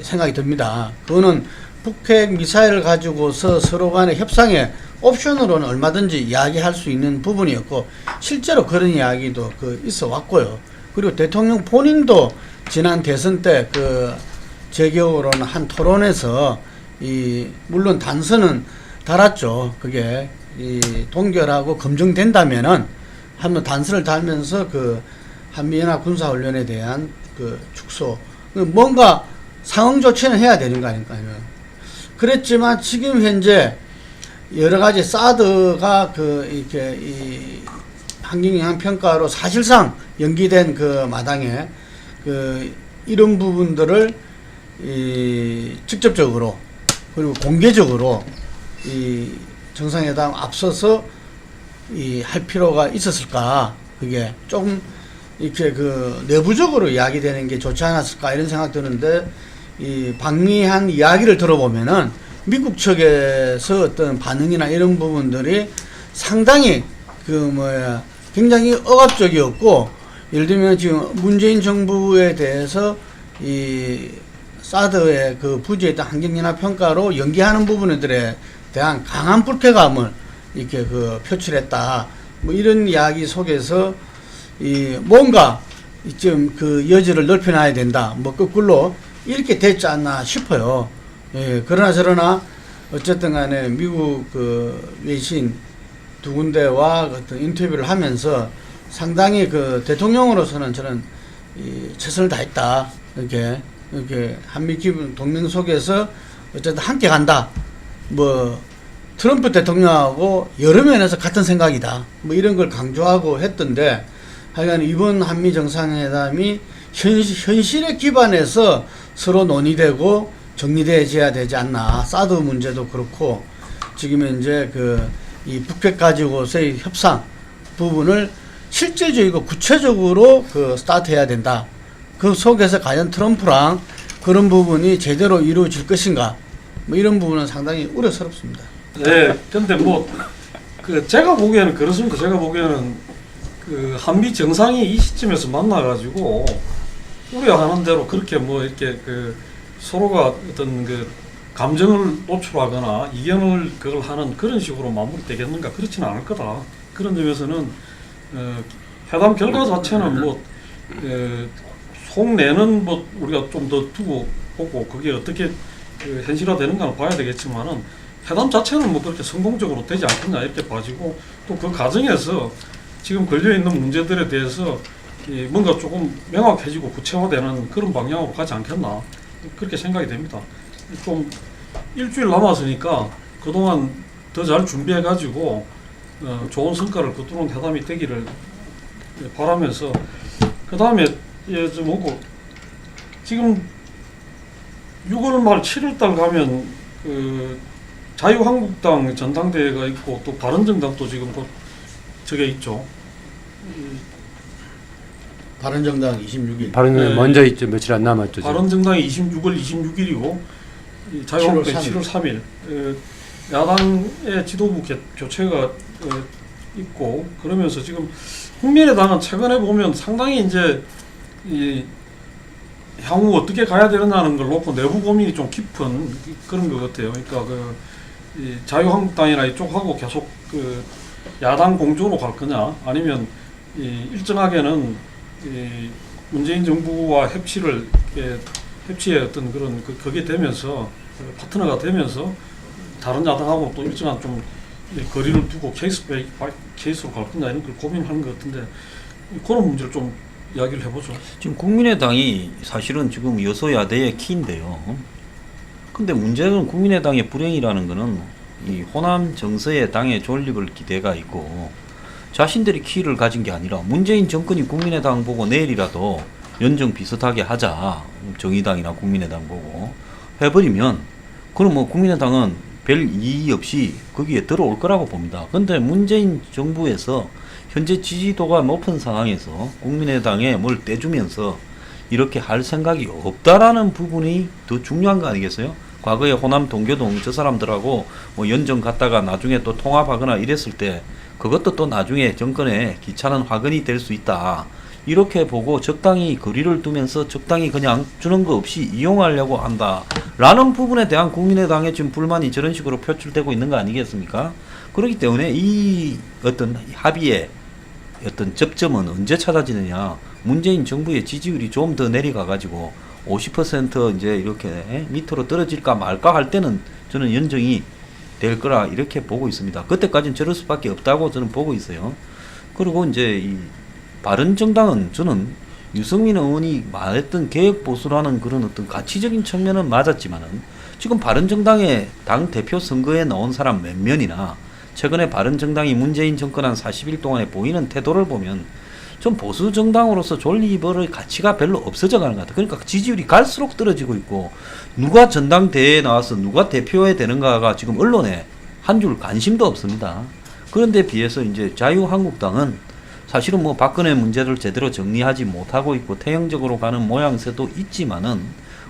생각이 듭니다. 그거는 북핵 미사일을 가지고서 서로 간의 협상의 옵션으로는 얼마든지 이야기할 수 있는 부분이었고 실제로 그런 이야기도 있어 왔고요. 그리고 대통령 본인도 지난 대선 때 그 제 기억으로는 한 토론에서 물론 단서는 달았죠. 그게 동결하고 검증된다면은 한번 단서를 달면서 그 한미연합 군사훈련에 대한 그 축소, 뭔가 상응 조치는 해야 되는 거 아닐까요? 그랬지만 지금 현재 여러 가지 사드가 이렇게 환경영향 평가로 사실상 연기된 그 마당에 이런 부분들을 직접적으로 그리고 공개적으로 정상회담 앞서서 할 필요가 있었을까? 그게 조금 이렇게 내부적으로 이야기되는 게 좋지 않았을까 이런 생각 드는데 방미한 이야기를 들어보면은 미국 측에서 어떤 반응이나 이런 부분들이 상당히 굉장히 억압적이었고, 예를 들면 지금 문재인 정부에 대해서 사드의 부지에 있던 환경연합 평가로 연기하는 부분들에 대한 강한 불쾌감을 이렇게 표출했다. 뭐 이런 이야기 속에서 뭔가 좀 여지를 넓혀놔야 된다. 뭐 거꾸로 이렇게 됐지 않나 싶어요. 예, 그러나 저러나 어쨌든 간에 미국 외신 두 군데와 어떤 인터뷰를 하면서 상당히 대통령으로서는 저는 최선을 다했다. 이렇게 한미 기분 동맹 속에서 어쨌든 함께 간다. 뭐 트럼프 대통령하고 여러 면에서 같은 생각이다. 뭐 이런 걸 강조하고 했던데, 하여간 이번 한미 정상회담이 현실에 기반해서 서로 논의되고 정리되어야 되지 않나. 사드 문제도 그렇고 지금 현재 이 북핵 가지고서의 협상 부분을 실질적이고 구체적으로 스타트해야 된다. 그 속에서 과연 트럼프랑 그런 부분이 제대로 이루어질 것인가, 뭐 이런 부분은 상당히 우려스럽습니다. 네, 근데 제가 보기에는 그렇습니다. 제가 보기에는 한미 정상이 이 시점에서 만나가지고 우려하는 대로 그렇게 이렇게 서로가 어떤 감정을 노출하거나 이견을 그걸 하는 그런 식으로 마무리되겠는가, 그렇지는 않을 거다. 그런 점에서는 회담 결과 자체는 속내는 우리가 좀 더 두고 보고 그게 어떻게 현실화되는가는 봐야 되겠지만은 회담 자체는 그렇게 성공적으로 되지 않겠냐 이렇게 봐지고, 또 그 과정에서 지금 걸려있는 문제들에 대해서 뭔가 조금 명확해지고 구체화되는 그런 방향으로 가지 않겠나 그렇게 생각이 됩니다. 좀 일주일 남았으니까 그동안 더 잘 준비해가지고 좋은 성과를 거두는 회담이 되기를 바라면서, 그 다음에 지금 6월 말 7월 달 가면 자유한국당 전당대회가 있고 또 바른정당도 지금 곧 저게 있죠. 바른정당 26일. 바른정당 네. 먼저 있죠. 며칠 안 남았죠. 지금. 바른정당이 6월 26일이고 자유한국당이 7월 3일. 야당의 지도부 교체가 있고, 그러면서 지금 국민의당은 최근에 보면 상당히 이제 향후 어떻게 가야 되느냐는 걸 놓고 내부 고민이 좀 깊은 그런 것 같아요. 그러니까 자유한국당이나 이쪽하고 계속 야당 공조로 갈 거냐, 아니면 일정하게는 문재인 정부와 협치의 어떤 그런 그게 되면서 파트너가 되면서 다른 야당하고 또 일정한 좀 거리를 두고 케이스로 갈 거냐 이런 걸 고민하는 것 같은데, 그런 문제를 좀 이야기를 해보죠. 지금 국민의당이 사실은 지금 여소야대의 키인데요. 근데 문제는 국민의당의 불행이라는 거는 이 호남 정서의 당의 존립을 기대가 있고 자신들이 키를 가진 게 아니라 문재인 정권이 국민의당 보고 내일이라도 연정 비슷하게 하자, 정의당이나 국민의당 보고 해버리면 그럼 국민의당은 별 이의 없이 거기에 들어올 거라고 봅니다. 근데 문재인 정부에서 현재 지지도가 높은 상황에서 국민의당에 뭘 떼주면서 이렇게 할 생각이 없다라는 부분이 더 중요한 거 아니겠어요? 과거에 호남 동교동 저 사람들하고 연정 갔다가 나중에 또 통합하거나 이랬을 때 그것도 또 나중에 정권에 귀찮은 화근이 될 수 있다. 이렇게 보고 적당히 거리를 두면서 적당히 그냥 주는 거 없이 이용하려고 한다 라는 부분에 대한 국민의당의 지금 불만이 저런 식으로 표출되고 있는 거 아니겠습니까? 그렇기 때문에 이 어떤 합의에 어떤 접점은 언제 찾아지느냐. 문재인 정부의 지지율이 좀 더 내려가가지고 50% 이제 이렇게 밑으로 떨어질까 말까 할 때는 저는 연정이 될 거라 이렇게 보고 있습니다. 그때까지는 저럴 수밖에 없다고 저는 보고 있어요. 그리고 이제 이 바른정당은 저는 유승민 의원이 말했던 개혁보수라는 그런 어떤 가치적인 측면은 맞았지만은 지금 바른정당의 당 대표 선거에 나온 사람 몇 명이나 최근에 바른정당이 문재인 정권 한 40일 동안에 보이는 태도를 보면 좀 보수 정당으로서 존립의 가치가 별로 없어져 가는 것 같아요. 그러니까 지지율이 갈수록 떨어지고 있고 누가 전당대회에 나와서 누가 대표에 되는가가 지금 언론에 한 줄 관심도 없습니다. 그런데 비해서 이제 자유한국당은 사실은 뭐 박근혜 문제를 제대로 정리하지 못하고 있고 태형적으로 가는 모양새도 있지만은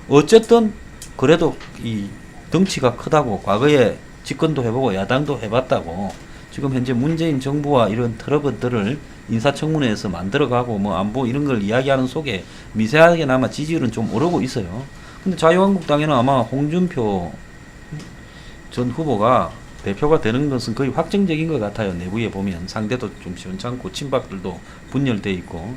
어쨌든 그래도 이 덩치가 크다고 과거에 집권도 해보고 야당도 해봤다고 지금 현재 문재인 정부와 이런 트러블들을 인사청문회에서 만들어가고 뭐 안보 이런 걸 이야기하는 속에 미세하게나마 지지율은 좀 오르고 있어요. 근데 자유한국당에는 아마 홍준표 전 후보가 대표가 되는 것은 거의 확정적인 것 같아요. 내부에 보면 상대도 좀 시원찮고 친박들도 분열돼 있고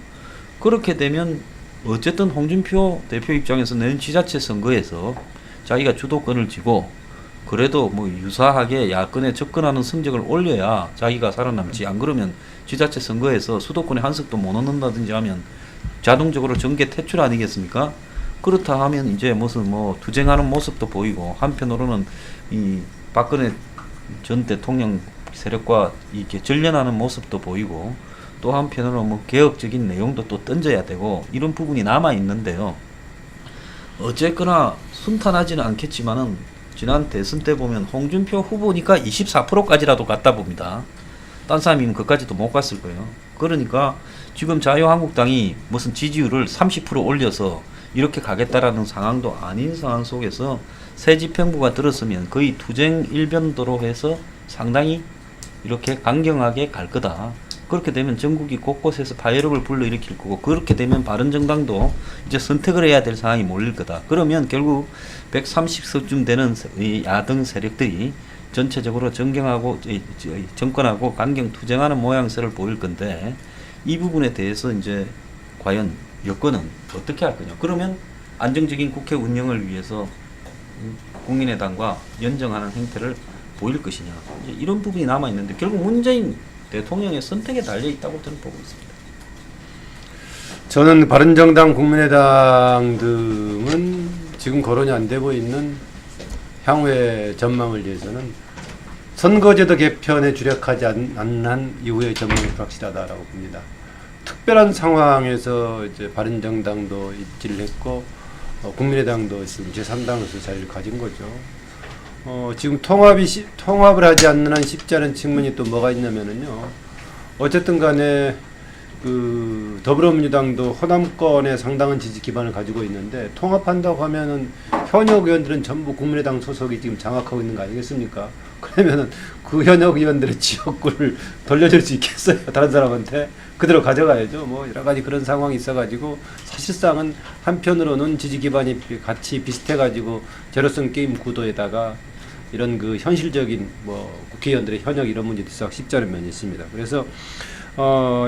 그렇게 되면 어쨌든 홍준표 대표 입장에서 내년 지자체 선거에서 자기가 주도권을 쥐고 그래도 뭐 유사하게 야권에 접근하는 성적을 올려야 자기가 살아남지. 안 그러면 지자체 선거에서 수도권에 한 석도 못 얻는다든지 하면 자동적으로 정계 퇴출 아니겠습니까? 그렇다 하면 이제 무슨 뭐 투쟁하는 모습도 보이고 한편으로는 이 박근혜 전 대통령 세력과 이렇게 전련하는 모습도 보이고 또 한편으로는 뭐 개혁적인 내용도 또 던져야 되고 이런 부분이 남아 있는데요. 어쨌거나 순탄하지는 않겠지만은 지난 대선 때 보면 홍준표 후보니까 24%까지라도 갔다 봅니다. 딴 사람이면 그까지도 못 갔을 거예요. 그러니까 지금 자유한국당이 무슨 지지율을 30% 올려서 이렇게 가겠다라는 상황도 아닌 상황 속에서 새 집행부가 들었으면 거의 투쟁 일변도로 해서 상당히 이렇게 강경하게 갈 거다. 그렇게 되면 전국이 곳곳에서 파열음을 불러일으킬 거고 그렇게 되면 바른정당도 이제 선택을 해야 될 상황이 몰릴 거다. 그러면 결국 130석쯤 되는 이 야당 세력들이 전체적으로 정권하고 강경 투쟁하는 모양새를 보일 건데 이 부분에 대해서 이제 과연 여권은 어떻게 할 거냐. 그러면 안정적인 국회 운영을 위해서 국민의당과 연정하는 행태를 보일 것이냐. 이제 이런 부분이 남아 있는데 결국 문재인 대통령의 선택에 달려 있다고 저는 보고 있습니다. 저는 바른정당, 국민의당 등은 지금 거론이 안 되고 있는 향후의 전망을 위해서는 선거제도 개편에 주력하지 않는 한 이후의 전망이 불확실하다라고 봅니다. 특별한 상황에서 이제 바른정당도 입지를 했고 국민의당도 지금 제3당으로서 자리를 가진 거죠. 지금 통합을 하지 않는 한 쉽지 않은 측면이 또 뭐가 있냐면은요. 어쨌든 간에 그 더불어민주당도 호남권에 상당한 지지 기반을 가지고 있는데 통합한다고 하면은 현역 의원들은 전부 국민의당 소속이 지금 장악하고 있는 거 아니겠습니까? 그러면은 그 현역 의원들의 지역구를 돌려줄 수 있겠어요? 다른 사람한테 그대로 가져가야죠. 뭐 여러 가지 그런 상황이 있어가지고 사실상은 한편으로는 지지 기반이 같이 비슷해가지고 제로섬 게임 구도에다가 이런 그 현실적인 뭐 국회의원들의 현역 이런 문제도 있어 쉽지 않은 면이 있습니다. 그래서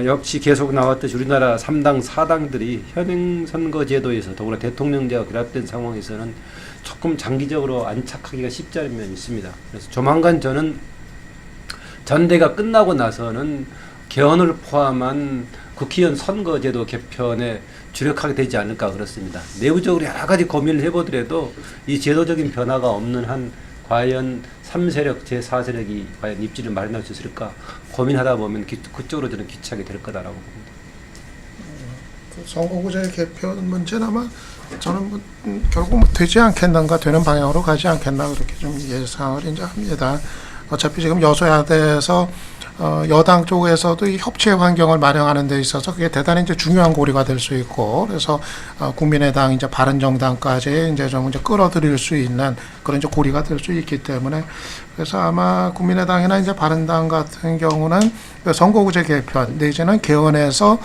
역시 계속 나왔듯이 우리나라 3당 4당들이 현행 선거 제도에서 더구나 대통령제와 결합된 상황에서는 조금 장기적으로 안착하기가 쉽지 않은 면이 있습니다. 그래서 조만간 저는 전대가 끝나고 나서는 개헌을 포함한 국회의원 선거제도 개편에 주력하게 되지 않을까 그렇습니다. 내부적으로 여러 가지 고민을 해보더라도 이 제도적인 변화가 없는 한 과연 3세력, 제4세력이 과연 입지를 마련할 수 있을까 고민하다 보면 그쪽으로 저는 기차게 될 거다라고 봅니다. 선거구제 개편 문제는 아마 저는 뭐, 결국 뭐 되지 않겠는가 되는 방향으로 가지 않겠나 그렇게 좀 예상을 이제 합니다. 어차피 지금 여소야대에서 여당 쪽에서도 이 협치 환경을 마련하는 데 있어서 그게 대단히 이제 중요한 고리가 될 수 있고 그래서 국민의당 이제 바른정당까지 이제 좀 이제 끌어들일 수 있는 그런 이제 고리가 될 수 있기 때문에 그래서 아마 국민의당이나 이제 바른당 같은 경우는 선거구제 개편 내지는 개헌에서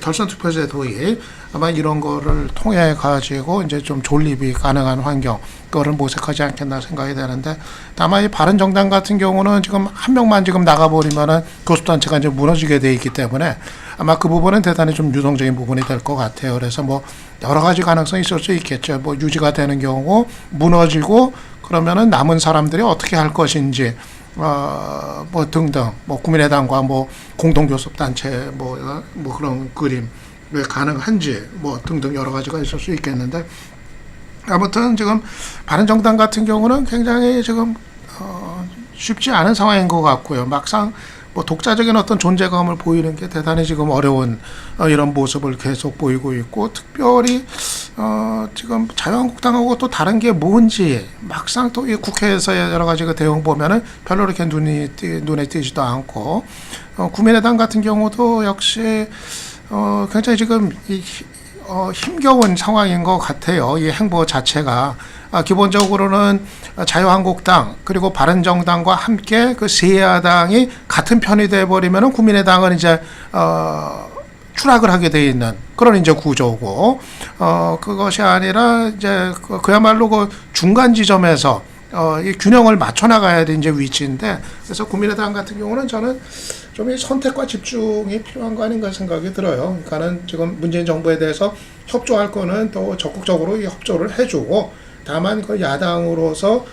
결선 투표제 도입 아마 이런 거를 통해 가지고 이제 좀 존립이 가능한 환경 그거를 모색하지 않겠나 생각이 되는데 다만 이 바른정당 같은 경우는 지금 한 명만 지금 나가버리면은 교섭단체가 이제 무너지게 돼 있기 때문에 아마 그 부분은 대단히 좀 유동적인 부분이 될 것 같아요. 그래서 뭐 여러 가지 가능성이 있을 수 있겠죠. 뭐 유지가 되는 경우 무너지고 그러면은 남은 사람들이 어떻게 할 것인지 뭐 등등 뭐 국민의당과 뭐 공동교섭단체 뭐 그런 그림 왜 가능한지 뭐 등등 여러 가지가 있을 수 있겠는데 아무튼 지금 바른정당 같은 경우는 굉장히 지금 쉽지 않은 상황인 것 같고요. 막상 뭐 독자적인 어떤 존재감을 보이는 게 대단히 지금 어려운 이런 모습을 계속 보이고 있고 특별히 지금 자유한국당하고 또 다른 게 뭔지 막상 또 이 국회에서의 여러 가지 그 대응 보면은 별로 이렇게 눈에 띄지도 않고 국민의당 같은 경우도 역시 굉장히 지금 힘겨운 상황인 것 같아요. 이 행보 자체가 기본적으로는 자유한국당 그리고 바른정당과 함께 그 세 야당이 같은 편이 돼 버리면은 국민의당은 이제 추락을 하게 돼 있는 그런 이제 구조고 그것이 아니라 이제 그야말로 그 중간 지점에서 이 균형을 맞춰 나가야 될 이제 위치인데 그래서 국민의당 같은 경우는 저는 좀 이 선택과 집중이 필요한 거 아닌가 생각이 들어요. 그러니까는 지금 문재인 정부에 대해서 협조할 거는 더 적극적으로 이 협조를 해주고 다만 그 야당으로서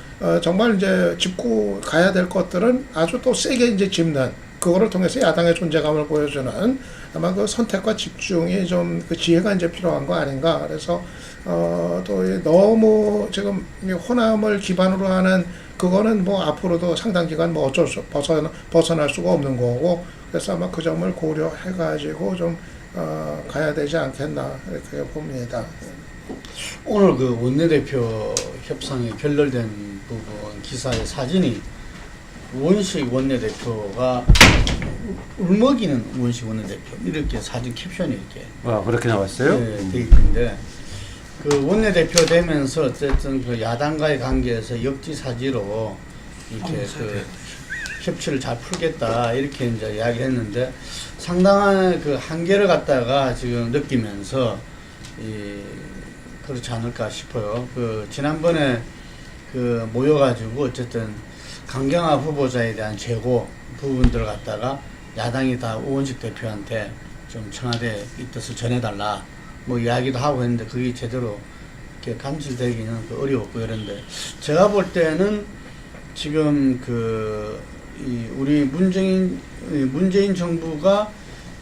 정말 이제 짚고 가야 될 것들은 아주 또 세게 이제 짚는 그거를 통해서 야당의 존재감을 보여주는 아마 그 선택과 집중이 좀 그 지혜가 이제 필요한 거 아닌가. 그래서 또 너무 지금 호남을 기반으로 하는 그거는 뭐 앞으로도 상당 기간 뭐 어쩔 수 벗어날 수가 없는 거고 그래서 아마 그 점을 고려해 가지고 좀 가야 되지 않겠나 이렇게 봅니다. 오늘 그 원내대표 협상이 결렬된 부분 기사의 사진이 원식 원내대표가 울먹이는 원식 원내대표 이렇게 사진 캡션이 이렇게 그렇게 나왔어요? 네, 돼 있던데 그 원내대표 되면서 어쨌든 그 야당과의 관계에서 역지사지로 이렇게 그 협치를 잘 풀겠다 이렇게 이제 이야기했는데 상당한 그 한계를 갖다가 지금 느끼면서 그렇지 않을까 싶어요. 그 지난번에 그 모여가지고 어쨌든 강경화 후보자에 대한 재고 부분들을 갖다가 야당이 다 오원식 대표한테 좀 청와대 이 뜻을 전해달라 뭐 이야기도 하고 했는데 그게 제대로 이렇게 감질되기는 어려웠고 이런데 제가 볼 때는 지금 우리 문재인 정부가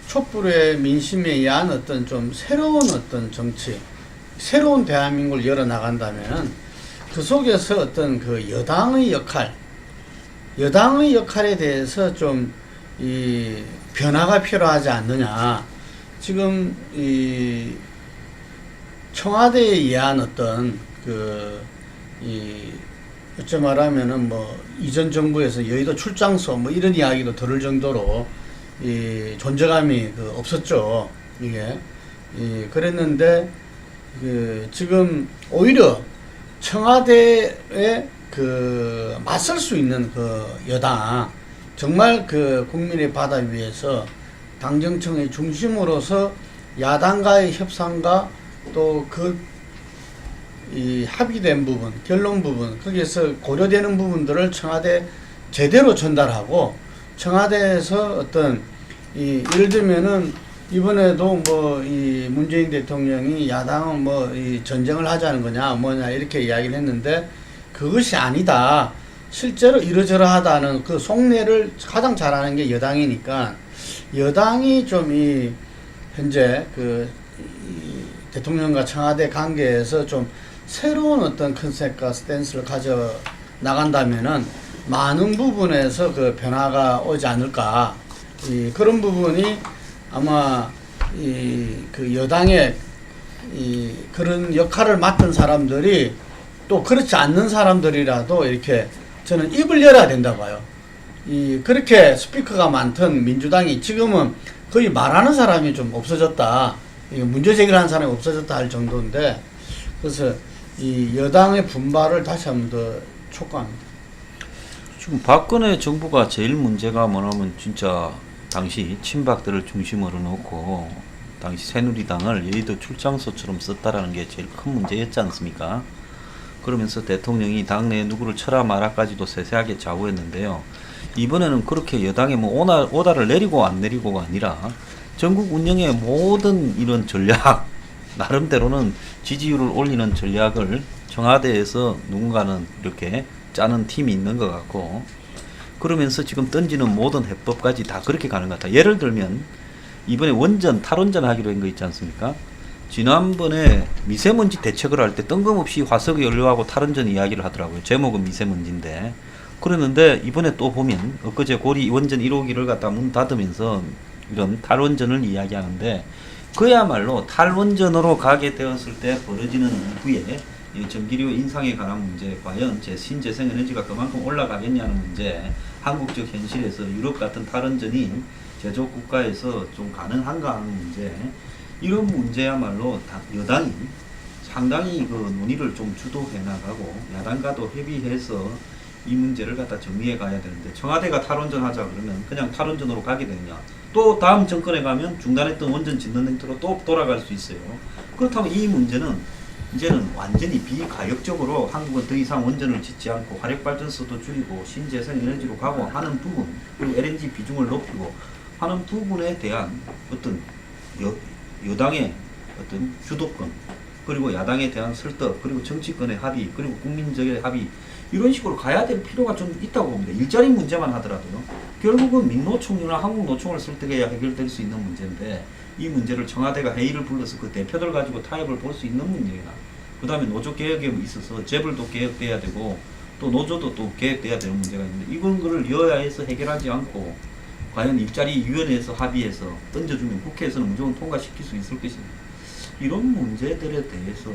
촛불의 민심에 의한 어떤 좀 새로운 어떤 정치, 새로운 대한민국을 열어 나간다면 그 속에서 어떤 그 여당의 역할에 대해서 좀 이 변화가 필요하지 않느냐. 지금 이 청와대에 의한 어떤 어째 말하면은 뭐 이전 정부에서 여의도 출장소 뭐 이런 이야기도 들을 정도로 이 존재감이 없었죠. 이게 그랬는데 지금 오히려 청와대에 맞설 수 있는 여당 정말 국민의 바다 위에서 당정청의 중심으로서 야당과의 협상과 또 이 합의된 부분, 결론 부분, 거기에서 고려되는 부분들을 청와대 제대로 전달하고 청와대에서 어떤 예를 들면은 이번에도 뭐 이 문재인 대통령이 야당은 뭐 이 전쟁을 하자는 거냐 뭐냐 이렇게 이야기를 했는데 그것이 아니다. 실제로 이러저러하다는 그 속내를 가장 잘하는 게 여당이니까 여당이 좀 이 현재 이 대통령과 청와대 관계에서 좀 새로운 어떤 컨셉과 스탠스를 가져 나간다면은 많은 부분에서 변화가 오지 않을까. 그런 부분이 아마 여당의 그런 역할을 맡은 사람들이 또 그렇지 않는 사람들이라도 이렇게 저는 입을 열어야 된다 봐요. 그렇게 스피커가 많던 민주당이 지금은 거의 말하는 사람이 좀 없어졌다. 문제 제기를 하는 사람이 없어졌다 할 정도인데 그래서 이 여당의 분발을 다시 한번 더 촉구합니다. 지금 박근혜 정부가 제일 문제가 뭐냐면 진짜 당시 친박들을 중심으로 놓고 당시 새누리당을 여의도 출장소처럼 썼다라는 게 제일 큰 문제였지 않습니까? 그러면서 대통령이 당내에 누구를 쳐라 마라까지도 세세하게 좌우했는데요. 이번에는 그렇게 여당에 뭐 오다를 내리고 안 내리고가 아니라 전국 운영의 모든 이런 전략, 나름대로는 지지율을 올리는 전략을 청와대에서 누군가는 이렇게 짜는 팀이 있는 것 같고, 그러면서 지금 던지는 모든 해법까지 다 그렇게 가는 것 같아요. 예를 들면 이번에 탈원전 하기로 한 거 있지 않습니까? 지난번에 미세먼지 대책을 할 때 뜬금없이 화석 연료하고 탈원전 이야기를 하더라고요. 제목은 미세먼지인데. 그러는데 이번에 또 보면 엊그제 고리 원전 1호기를 갖다 문 닫으면서 이런 탈원전을 이야기하는데, 그야말로 탈원전으로 가게 되었을 때 벌어지는 이후에 이 전기료 인상에 관한 문제, 과연 신재생에너지가 그만큼 올라가겠냐는 문제, 한국적 현실에서 유럽 같은 탈원전이 제조업 국가에서 좀 가능한가 하는 문제, 이런 문제야말로 여당이 상당히 그 논의를 좀 주도해 나가고 야당과도 협의해서 이 문제를 갖다 정리해 가야 되는데, 청와대가 탈원전 하자 그러면 그냥 탈원전으로 가게 되느냐, 또 다음 정권에 가면 중단했던 원전 짓는 행태로 또 돌아갈 수 있어요. 그렇다면 이 문제는 이제는 완전히 비가역적으로 한국은 더 이상 원전을 짓지 않고 화력발전소도 줄이고 신재생에너지로 가고 하는 부분, 그리고 LNG 비중을 높이고 하는 부분에 대한 어떤 여당의 어떤 주도권, 그리고 야당에 대한 설득, 그리고 정치권의 합의, 그리고 국민적의 합의, 이런 식으로 가야 될 필요가 좀 있다고 봅니다. 일자리 문제만 하더라도요. 결국은 민노총이나 한국노총을 설득해야 해결될 수 있는 문제인데, 이 문제를 청와대가 회의를 불러서 그 대표들 가지고 타협을 볼 수 있는 문제야. 그 다음에 노조 개혁에 있어서 재벌도 개혁돼야 되고 또 노조도 또 개혁돼야 되는 문제가 있는데, 이건 거를 여야에서 해결하지 않고 과연 일자리위원회에서 합의해서 던져주면 국회에서는 무조건 통과시킬 수 있을 것입니다. 이런 문제들에 대해서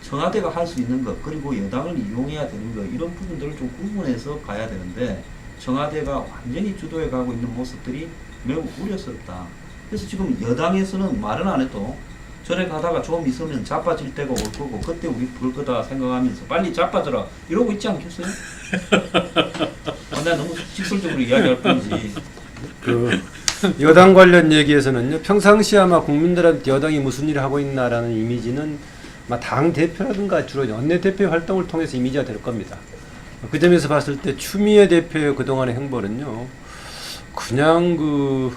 청와대가 할 수 있는 것, 그리고 여당을 이용해야 되는 것, 이런 부분들을 좀 구분해서 가야 되는데, 청와대가 완전히 주도해 가고 있는 모습들이 매우 우려스럽다. 그래서 지금 여당에서는 말은 안 해도 저래 가다가 좀 있으면 자빠질 때가 올 거고 그때 우리 볼 거다 생각하면서 빨리 자빠져라 이러고 있지 않겠어요? 내가 너무 직설적으로 이야기할 뿐이지. 그 여당 관련 얘기에서는요, 평상시 아마 국민들한테 여당이 무슨 일을 하고 있나라는 이미지는 당 대표라든가 주로 원내대표 활동을 통해서 이미지가 될 겁니다. 그 점에서 봤을 때 추미애 대표의 그동안의 행보는요, 그냥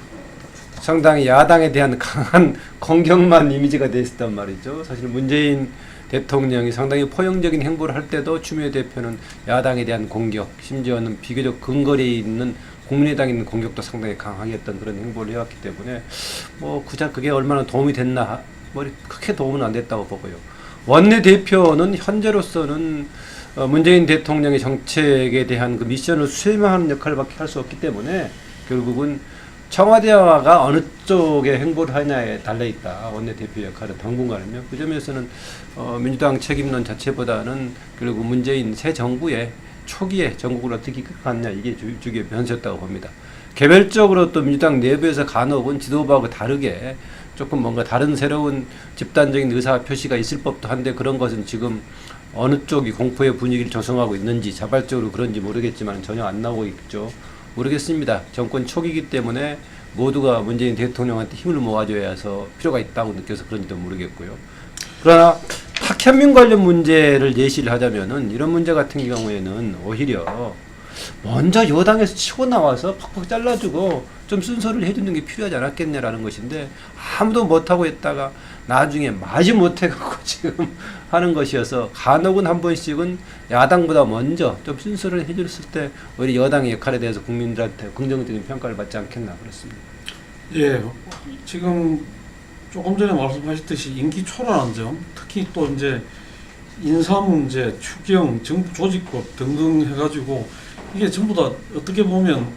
상당히 야당에 대한 강한 공격만 이미지가 돼 있었단 말이죠. 사실 문재인 대통령이 상당히 포용적인 행보를 할 때도 추미애 대표는 야당에 대한 공격, 심지어는 비교적 근거리에 있는 국민의당에 있는 공격도 상당히 강하게 했던 그런 행보를 해왔기 때문에 그게 얼마나 도움이 됐나, 크게 도움은 안 됐다고 보고요. 원내대표는 현재로서는 문재인 대통령의 정책에 대한 그 미션을 수행하는 역할밖에 할 수 없기 때문에 결국은 청와대가 어느 쪽에 행보를 하냐에 달려있다. 원내대표 역할은 당분간은요. 그 점에서는 민주당 책임론 자체보다는 결국 문재인 새 정부의 초기에 전국을 어떻게 이끌어갔냐, 이게 주기의 변수였다고 봅니다. 개별적으로 또 민주당 내부에서 간혹은 지도부하고 다르게 조금 뭔가 다른 새로운 집단적인 의사 표시가 있을 법도 한데, 그런 것은 지금 어느 쪽이 공포의 분위기를 조성하고 있는지 자발적으로 그런지 모르겠지만 전혀 안 나오고 있죠. 모르겠습니다. 정권 초기이기 때문에 모두가 문재인 대통령한테 힘을 모아줘야 해서 필요가 있다고 느껴서 그런지도 모르겠고요. 그러나 학현민 관련 문제를 예시를 하자면은, 이런 문제 같은 경우에는 오히려 먼저 여당에서 치고 나와서 팍팍 잘라주고 좀 순서를 해주는 게 필요하지 않았겠냐라는 것인데, 아무도 못하고 있다가 나중에 마지 못해갖고 지금 하는 것이어서, 간혹은 한 번씩은 야당보다 먼저 좀 순서를 해줬을 때 오히려 여당의 역할에 대해서 국민들한테 긍정적인 평가를 받지 않겠나 그렇습니다. 예, 지금 조금 전에 말씀하셨듯이 임기 초라한 점, 특히 또 이제 인사 문제, 추경, 정부 조직법 등등 해가지고 이게 전부 다 어떻게 보면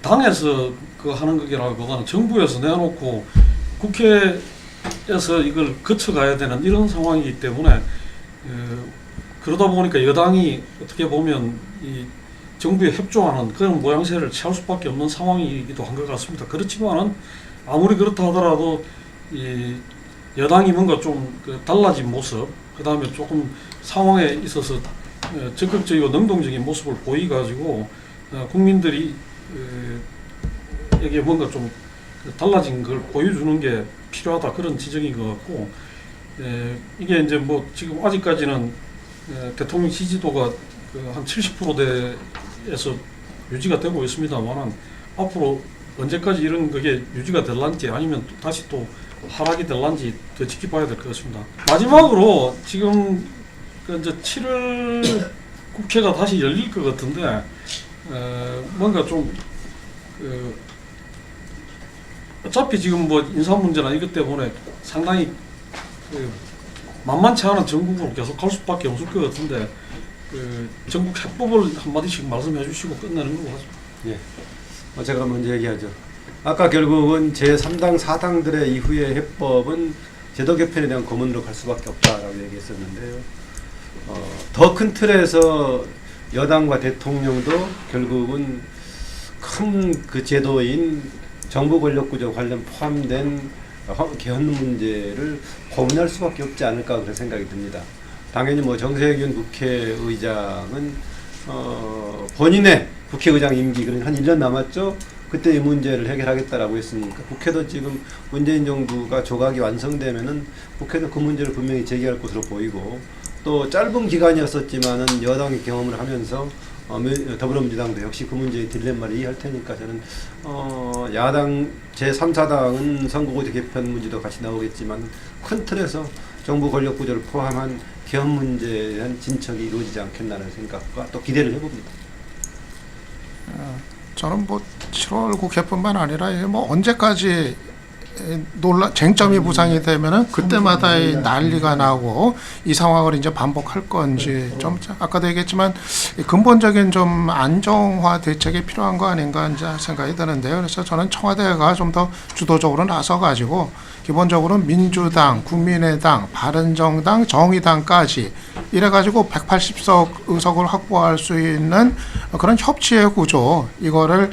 당에서 하는 거기라기보다는 정부에서 내놓고 국회에서 이걸 거쳐가야 되는 이런 상황이기 때문에, 그러다 보니까 여당이 어떻게 보면 이 정부에 협조하는 그런 모양새를 취할 수밖에 없는 상황이기도 한 것 같습니다. 그렇지만은 아무리 그렇다 하더라도 이 여당이 뭔가 좀 달라진 모습, 그 다음에 조금 상황에 있어서 적극적이고 능동적인 모습을 보여가지고 국민들이 에게 뭔가 좀 그 달라진 걸 보여주는 게 필요하다 그런 지적인 것 같고 이게 이제 뭐 지금 아직까지는 대통령 지지도가 그 한 70%대에서 유지가 되고 있습니다만 앞으로 언제까지 이런 그게 유지가 될란지 아니면 다시 또 하락이 될란지 더 지켜봐야 될 것 같습니다. 마지막으로 지금 그 이제 7월 국회가 다시 열릴 것 같은데 뭔가 좀 어차피 지금 뭐 인사 문제나 이것 때문에 상당히 만만치 않은 전국으로 계속 갈 수밖에 없을 것 같은데 전국 해법을 한마디씩 말씀해 주시고 끝내는 걸로 하죠. 예. 제가 먼저 얘기하죠. 아까 결국은 제3당 4당들의 이후의 해법은 제도 개편에 대한 고문으로 갈 수밖에 없다라고 얘기했었는데요. 더 큰 틀에서 여당과 대통령도 결국은 큰 그 제도인 정부 권력 구조 관련 포함된 개헌 문제를 고민할 수밖에 없지 않을까 그런 생각이 듭니다. 당연히 뭐 정세균 국회의장은 본인의 국회의장 임기 그러니까 한 1년 남았죠. 그때 이 문제를 해결하겠다라고 했으니까 국회도 지금 문재인 정부가 조각이 완성되면은 국회도 그 문제를 분명히 제기할 것으로 보이고 또 짧은 기간이었었지만은 여당이 경험을 하면서 더불어민주당도 역시 그 문제의 딜레마를 이해할 테니까 저는 야당 제3, 4당은 선거구제 개편 문제도 같이 나오겠지만 큰 틀에서 정부 권력 구조를 포함한 개헌 문제에 대한 진척이 이루어지지 않겠나는 생각과 또 기대를 해봅니다. 저는 뭐 7월 국회뿐만 아니라 뭐 언제까지 쟁점이 부상이 되면은 그때마다 이 난리가 나고 이 상황을 이제 반복할 건지 좀 아까도 얘기했지만 근본적인 좀 안정화 대책이 필요한 거 아닌가 이제 생각이 드는데요. 그래서 저는 청와대가 좀 더 주도적으로 나서 가지고 기본적으로 민주당, 국민의당, 바른정당, 정의당까지 이래가지고 180석 의석을 확보할 수 있는 그런 협치의 구조 이거를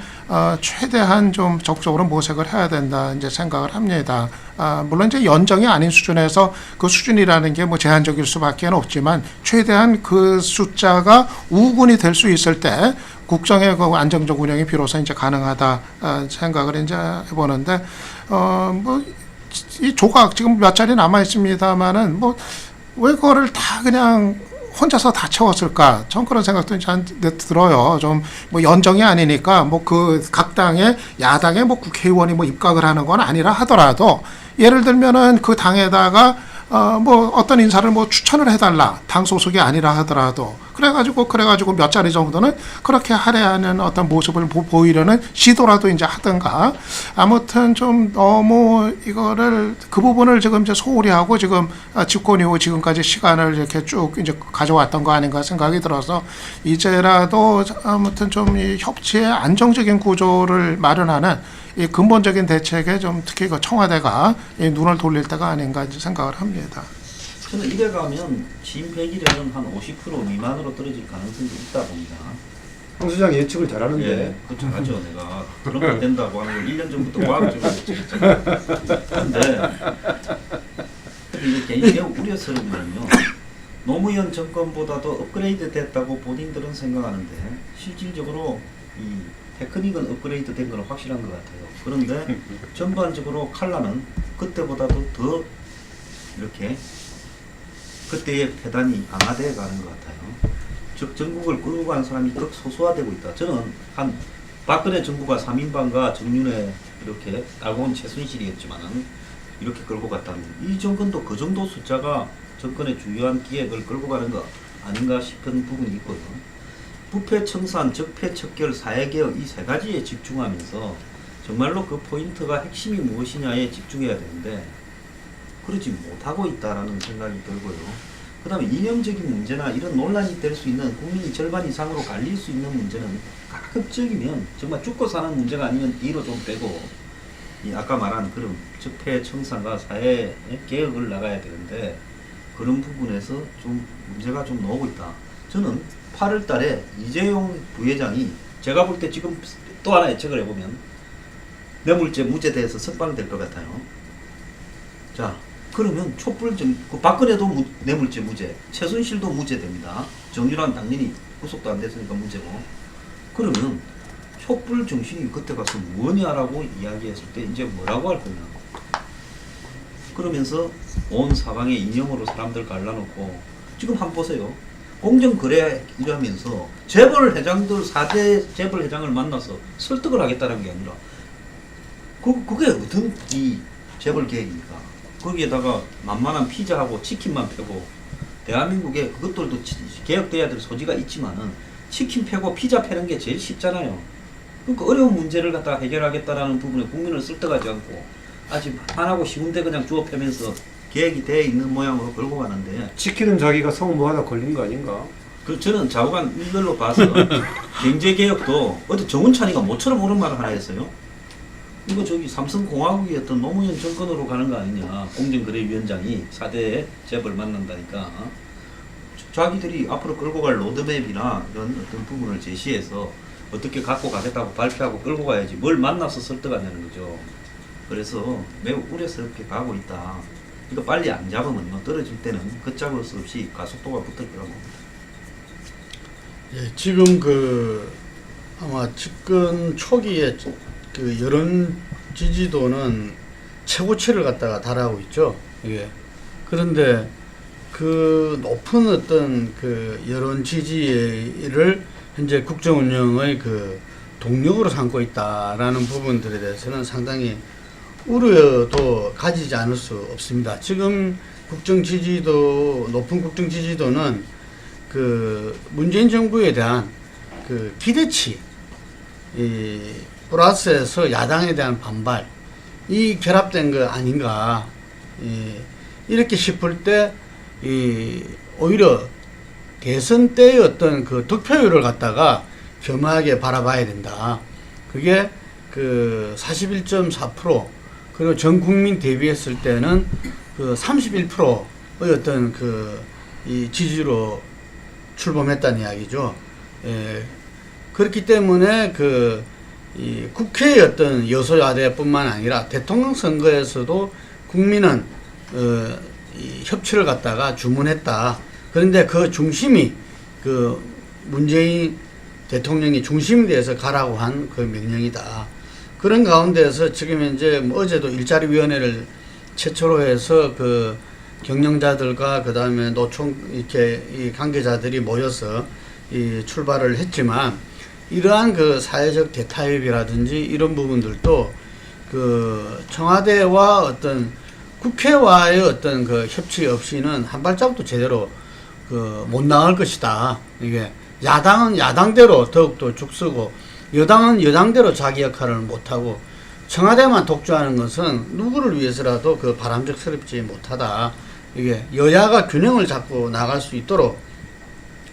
최대한 좀 적극적으로 모색을 해야 된다 이제 생각을 합니다. 물론 이제 연정이 아닌 수준에서 그 수준이라는 게 뭐 제한적일 수밖에 없지만 최대한 그 숫자가 우군이 될 수 있을 때 국정의 그 안정적 운영이 비로소 이제 가능하다 생각을 이제 해보는데 뭐 이 조각 지금 몇 자리 남아 있습니다만은 뭐 왜 그거를 다 그냥 혼자서 다 채웠을까? 전 그런 생각도 이제 들어요. 좀 뭐 연정이 아니니까 뭐 그 각 당의 야당의 뭐 국회의원이 뭐 입각을 하는 건 아니라 하더라도 예를 들면은 그 당에다가 뭐 어떤 인사를 뭐 추천을 해달라 당 소속이 아니라 하더라도 그래가지고 몇 자리 정도는 그렇게 하려는 어떤 모습을 보이려는 시도라도 이제 하든가 아무튼 좀 너무 이거를 그 부분을 지금 이제 소홀히 하고 지금 집권 이후 지금까지 시간을 이렇게 쭉 이제 가져왔던 거 아닌가 생각이 들어서 이제라도 아무튼 좀 이 협치의 안정적인 구조를 마련하는 이 근본적인 대책에 좀 특히 그 청와대가 이 눈을 돌릴 때가 아닌가 이제 생각을 합니다. 저는 이래 가면 취임 100일에는 한 50% 미만으로 떨어질 가능성이 있다 봅니다. 황 수장 예측을 잘하는데. 예, 그거 잘하죠. 내가 그런 거 된다고 하는 걸 1년 전부터 과학적으로 예측했잖아요. 근데 이게 개인이 매우 우려스러운 거는요. 노무현 정권보다도 업그레이드 됐다고 본인들은 생각하는데 실질적으로 이 테크닉은 업그레이드 된 건 확실한 것 같아요. 그런데 전반적으로 칼라는 그때보다도 더 이렇게 그때의 패단이 강화되어 가는 것 같아요. 즉 전국을 끌고 가는 사람이 극소수화되고 있다. 저는 한 박근혜 정부가 3인방과 정윤회 이렇게 알고 보면 최순실이었지만은 이렇게 끌고 갔다는 이 정권도 그 정도 숫자가 정권의 주요한 기획을 끌고 가는 것 아닌가 싶은 부분이 있거든요. 부패 청산, 적폐 척결, 사회개혁 이 세 가지에 집중하면서 정말로 그 포인트가 핵심이 무엇이냐에 집중해야 되는데 그러지 못하고 있다라는 생각이 들고요. 그 다음에 이념적인 문제나 이런 논란이 될 수 있는 국민이 절반 이상으로 갈릴 수 있는 문제는 가급적이면 정말 죽고 사는 문제가 아니면 뒤로 좀 빼고 이 아까 말한 그런 적폐 청산과 사회 개혁을 나가야 되는데 그런 부분에서 좀 문제가 좀 나오고 있다. 저는 8월 달에 이재용 부회장이 제가 볼 때 지금 또 하나 예측을 해보면 뇌물죄 무죄돼서 석방될 것 같아요. 자, 그러면 그 박근혜도 뇌물죄 무죄, 최순실도 무죄됩니다. 정유란 당연히 구속도 안 됐으니까 무죄고. 그러면 촛불 정신이 그때 가서 뭐냐라고 이야기했을 때 이제 뭐라고 할 거냐. 그러면서 온 사방에 인형으로 사람들 갈라놓고 지금 한번 보세요. 공정거래 이러면서 재벌 회장들 4대 재벌 회장을 만나서 설득을 하겠다는 게 아니라 그게 어떤 이 재벌 계획입니까? 거기에다가 만만한 피자하고 치킨만 패고 대한민국에 그것들도 개혁돼야 될 소지가 있지만은 치킨 패고 피자 패는 게 제일 쉽잖아요. 그러니까 어려운 문제를 갖다 해결하겠다라는 부분에 국민을 설득하지 않고 아직 하나고 쉬운데 그냥 주워 패면서 계획이 돼 있는 모양으로 끌고 가는데 치킨은 자기가 성 뭐 하나 걸린 거 아닌가? 그 저는 좌우간 일별로 봐서 경제개혁도 어디 정운찬이가 모처럼 옳은 말을 하나 했어요. 이거 저기 삼성공화국이 어떤 노무현 정권으로 가는 거 아니냐. 공정거래위원장이 4대 재벌 만난다니까. 자기들이 앞으로 끌고 갈 로드맵이나 이런 어떤 부분을 제시해서 어떻게 갖고 가겠다고 발표하고 끌고 가야지 뭘 만나서 설득하냐는 거죠. 그래서 매우 우려스럽게 가고 있다. 이거 빨리 안 잡으면 떨어질 때는 걷잡을 수 없이 가속도가 붙을 거라고 봅니다. 예, 지금 그 아마 집권 초기에 그 여론 지지도는 최고치를 갖다가 달하고 있죠. 이게 그런데 그 높은 어떤 그 여론 지지를 현재 국정 운영의 그 동력으로 삼고 있다라는 부분들에 대해서는 상당히 우려도 가지지 않을 수 없습니다. 지금 국정 지지도 높은 국정 지지도는 그 문재인 정부에 대한 그 기대치 이 플러스에서 야당에 대한 반발 이 결합된 거 아닌가 이렇게 싶을 때 오히려 대선 때의 어떤 그 득표율을 갖다가 겸하게 바라봐야 된다. 그게 그 41.4% 그리고 전 국민 대비했을 때는 그 31%의 어떤 그 이 지지로 출범했다는 이야기죠. 예. 그렇기 때문에 그 이 국회의 어떤 여소야대뿐만 아니라 대통령 선거에서도 국민은 이 협치를 갖다가 주문했다. 그런데 그 중심이 그 문재인 대통령이 중심이 돼서 가라고 한 그 명령이다. 그런 가운데에서 지금 현재 뭐 어제도 일자리위원회를 최초로 해서 그 경영자들과 그 다음에 노총 이렇게 이 관계자들이 모여서 이 출발을 했지만 이러한 그 사회적 대타협이라든지 이런 부분들도 그 청와대와 어떤 국회와의 어떤 그 협치 없이는 한 발짝도 제대로 그 못 나갈 것이다. 이게 야당은 야당대로 더욱더 죽쓰고 여당은 여당대로 자기 역할을 못하고 청와대만 독주하는 것은 누구를 위해서라도 그 바람직스럽지 못하다. 이게 여야가 균형을 잡고 나갈 수 있도록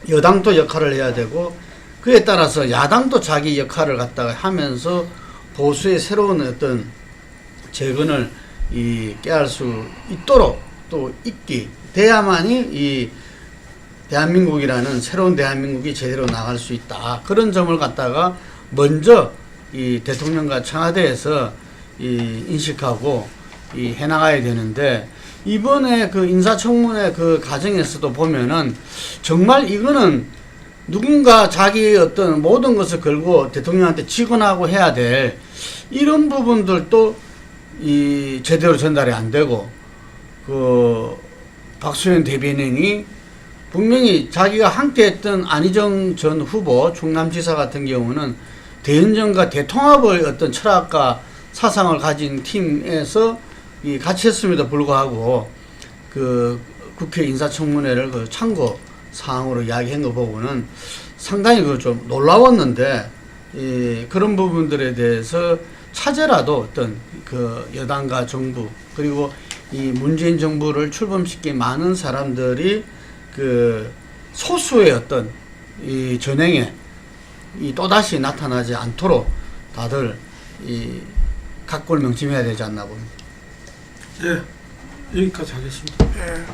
여당도 역할을 해야 되고 그에 따라서 야당도 자기 역할을 갖다가 하면서 보수의 새로운 어떤 재건을 깨할 수 있도록 또 있기 돼야만이 이 대한민국이라는 새로운 대한민국이 제대로 나갈 수 있다. 그런 점을 갖다가 먼저 이 대통령과 청와대에서 인식하고 해나가야 되는데 이번에 그 인사청문회 그 과정에서도 보면은 정말 이거는 누군가 자기의 어떤 모든 것을 걸고 대통령한테 직언하고 해야 될 이런 부분들도 제대로 전달이 안 되고 그 박수현 대변인이 분명히 자기가 함께했던 안희정 전 후보 충남지사 같은 경우는 대연정과 대통합의 어떤 철학과 사상을 가진 팀에서 같이 했음에도 불구하고 그 국회 인사청문회를 그 참고 사항으로 이야기한 거 보고는 상당히 그 좀 놀라웠는데 그런 부분들에 대해서 차제라도 어떤 그 여당과 정부 그리고 이 문재인 정부를 출범시킨 많은 사람들이 그 소수의 어떤 이 전행에 또다시 나타나지 않도록 다들 각골 명심해야 되지 않나 봅니다. 예, 여기까지 하겠습니다. 예.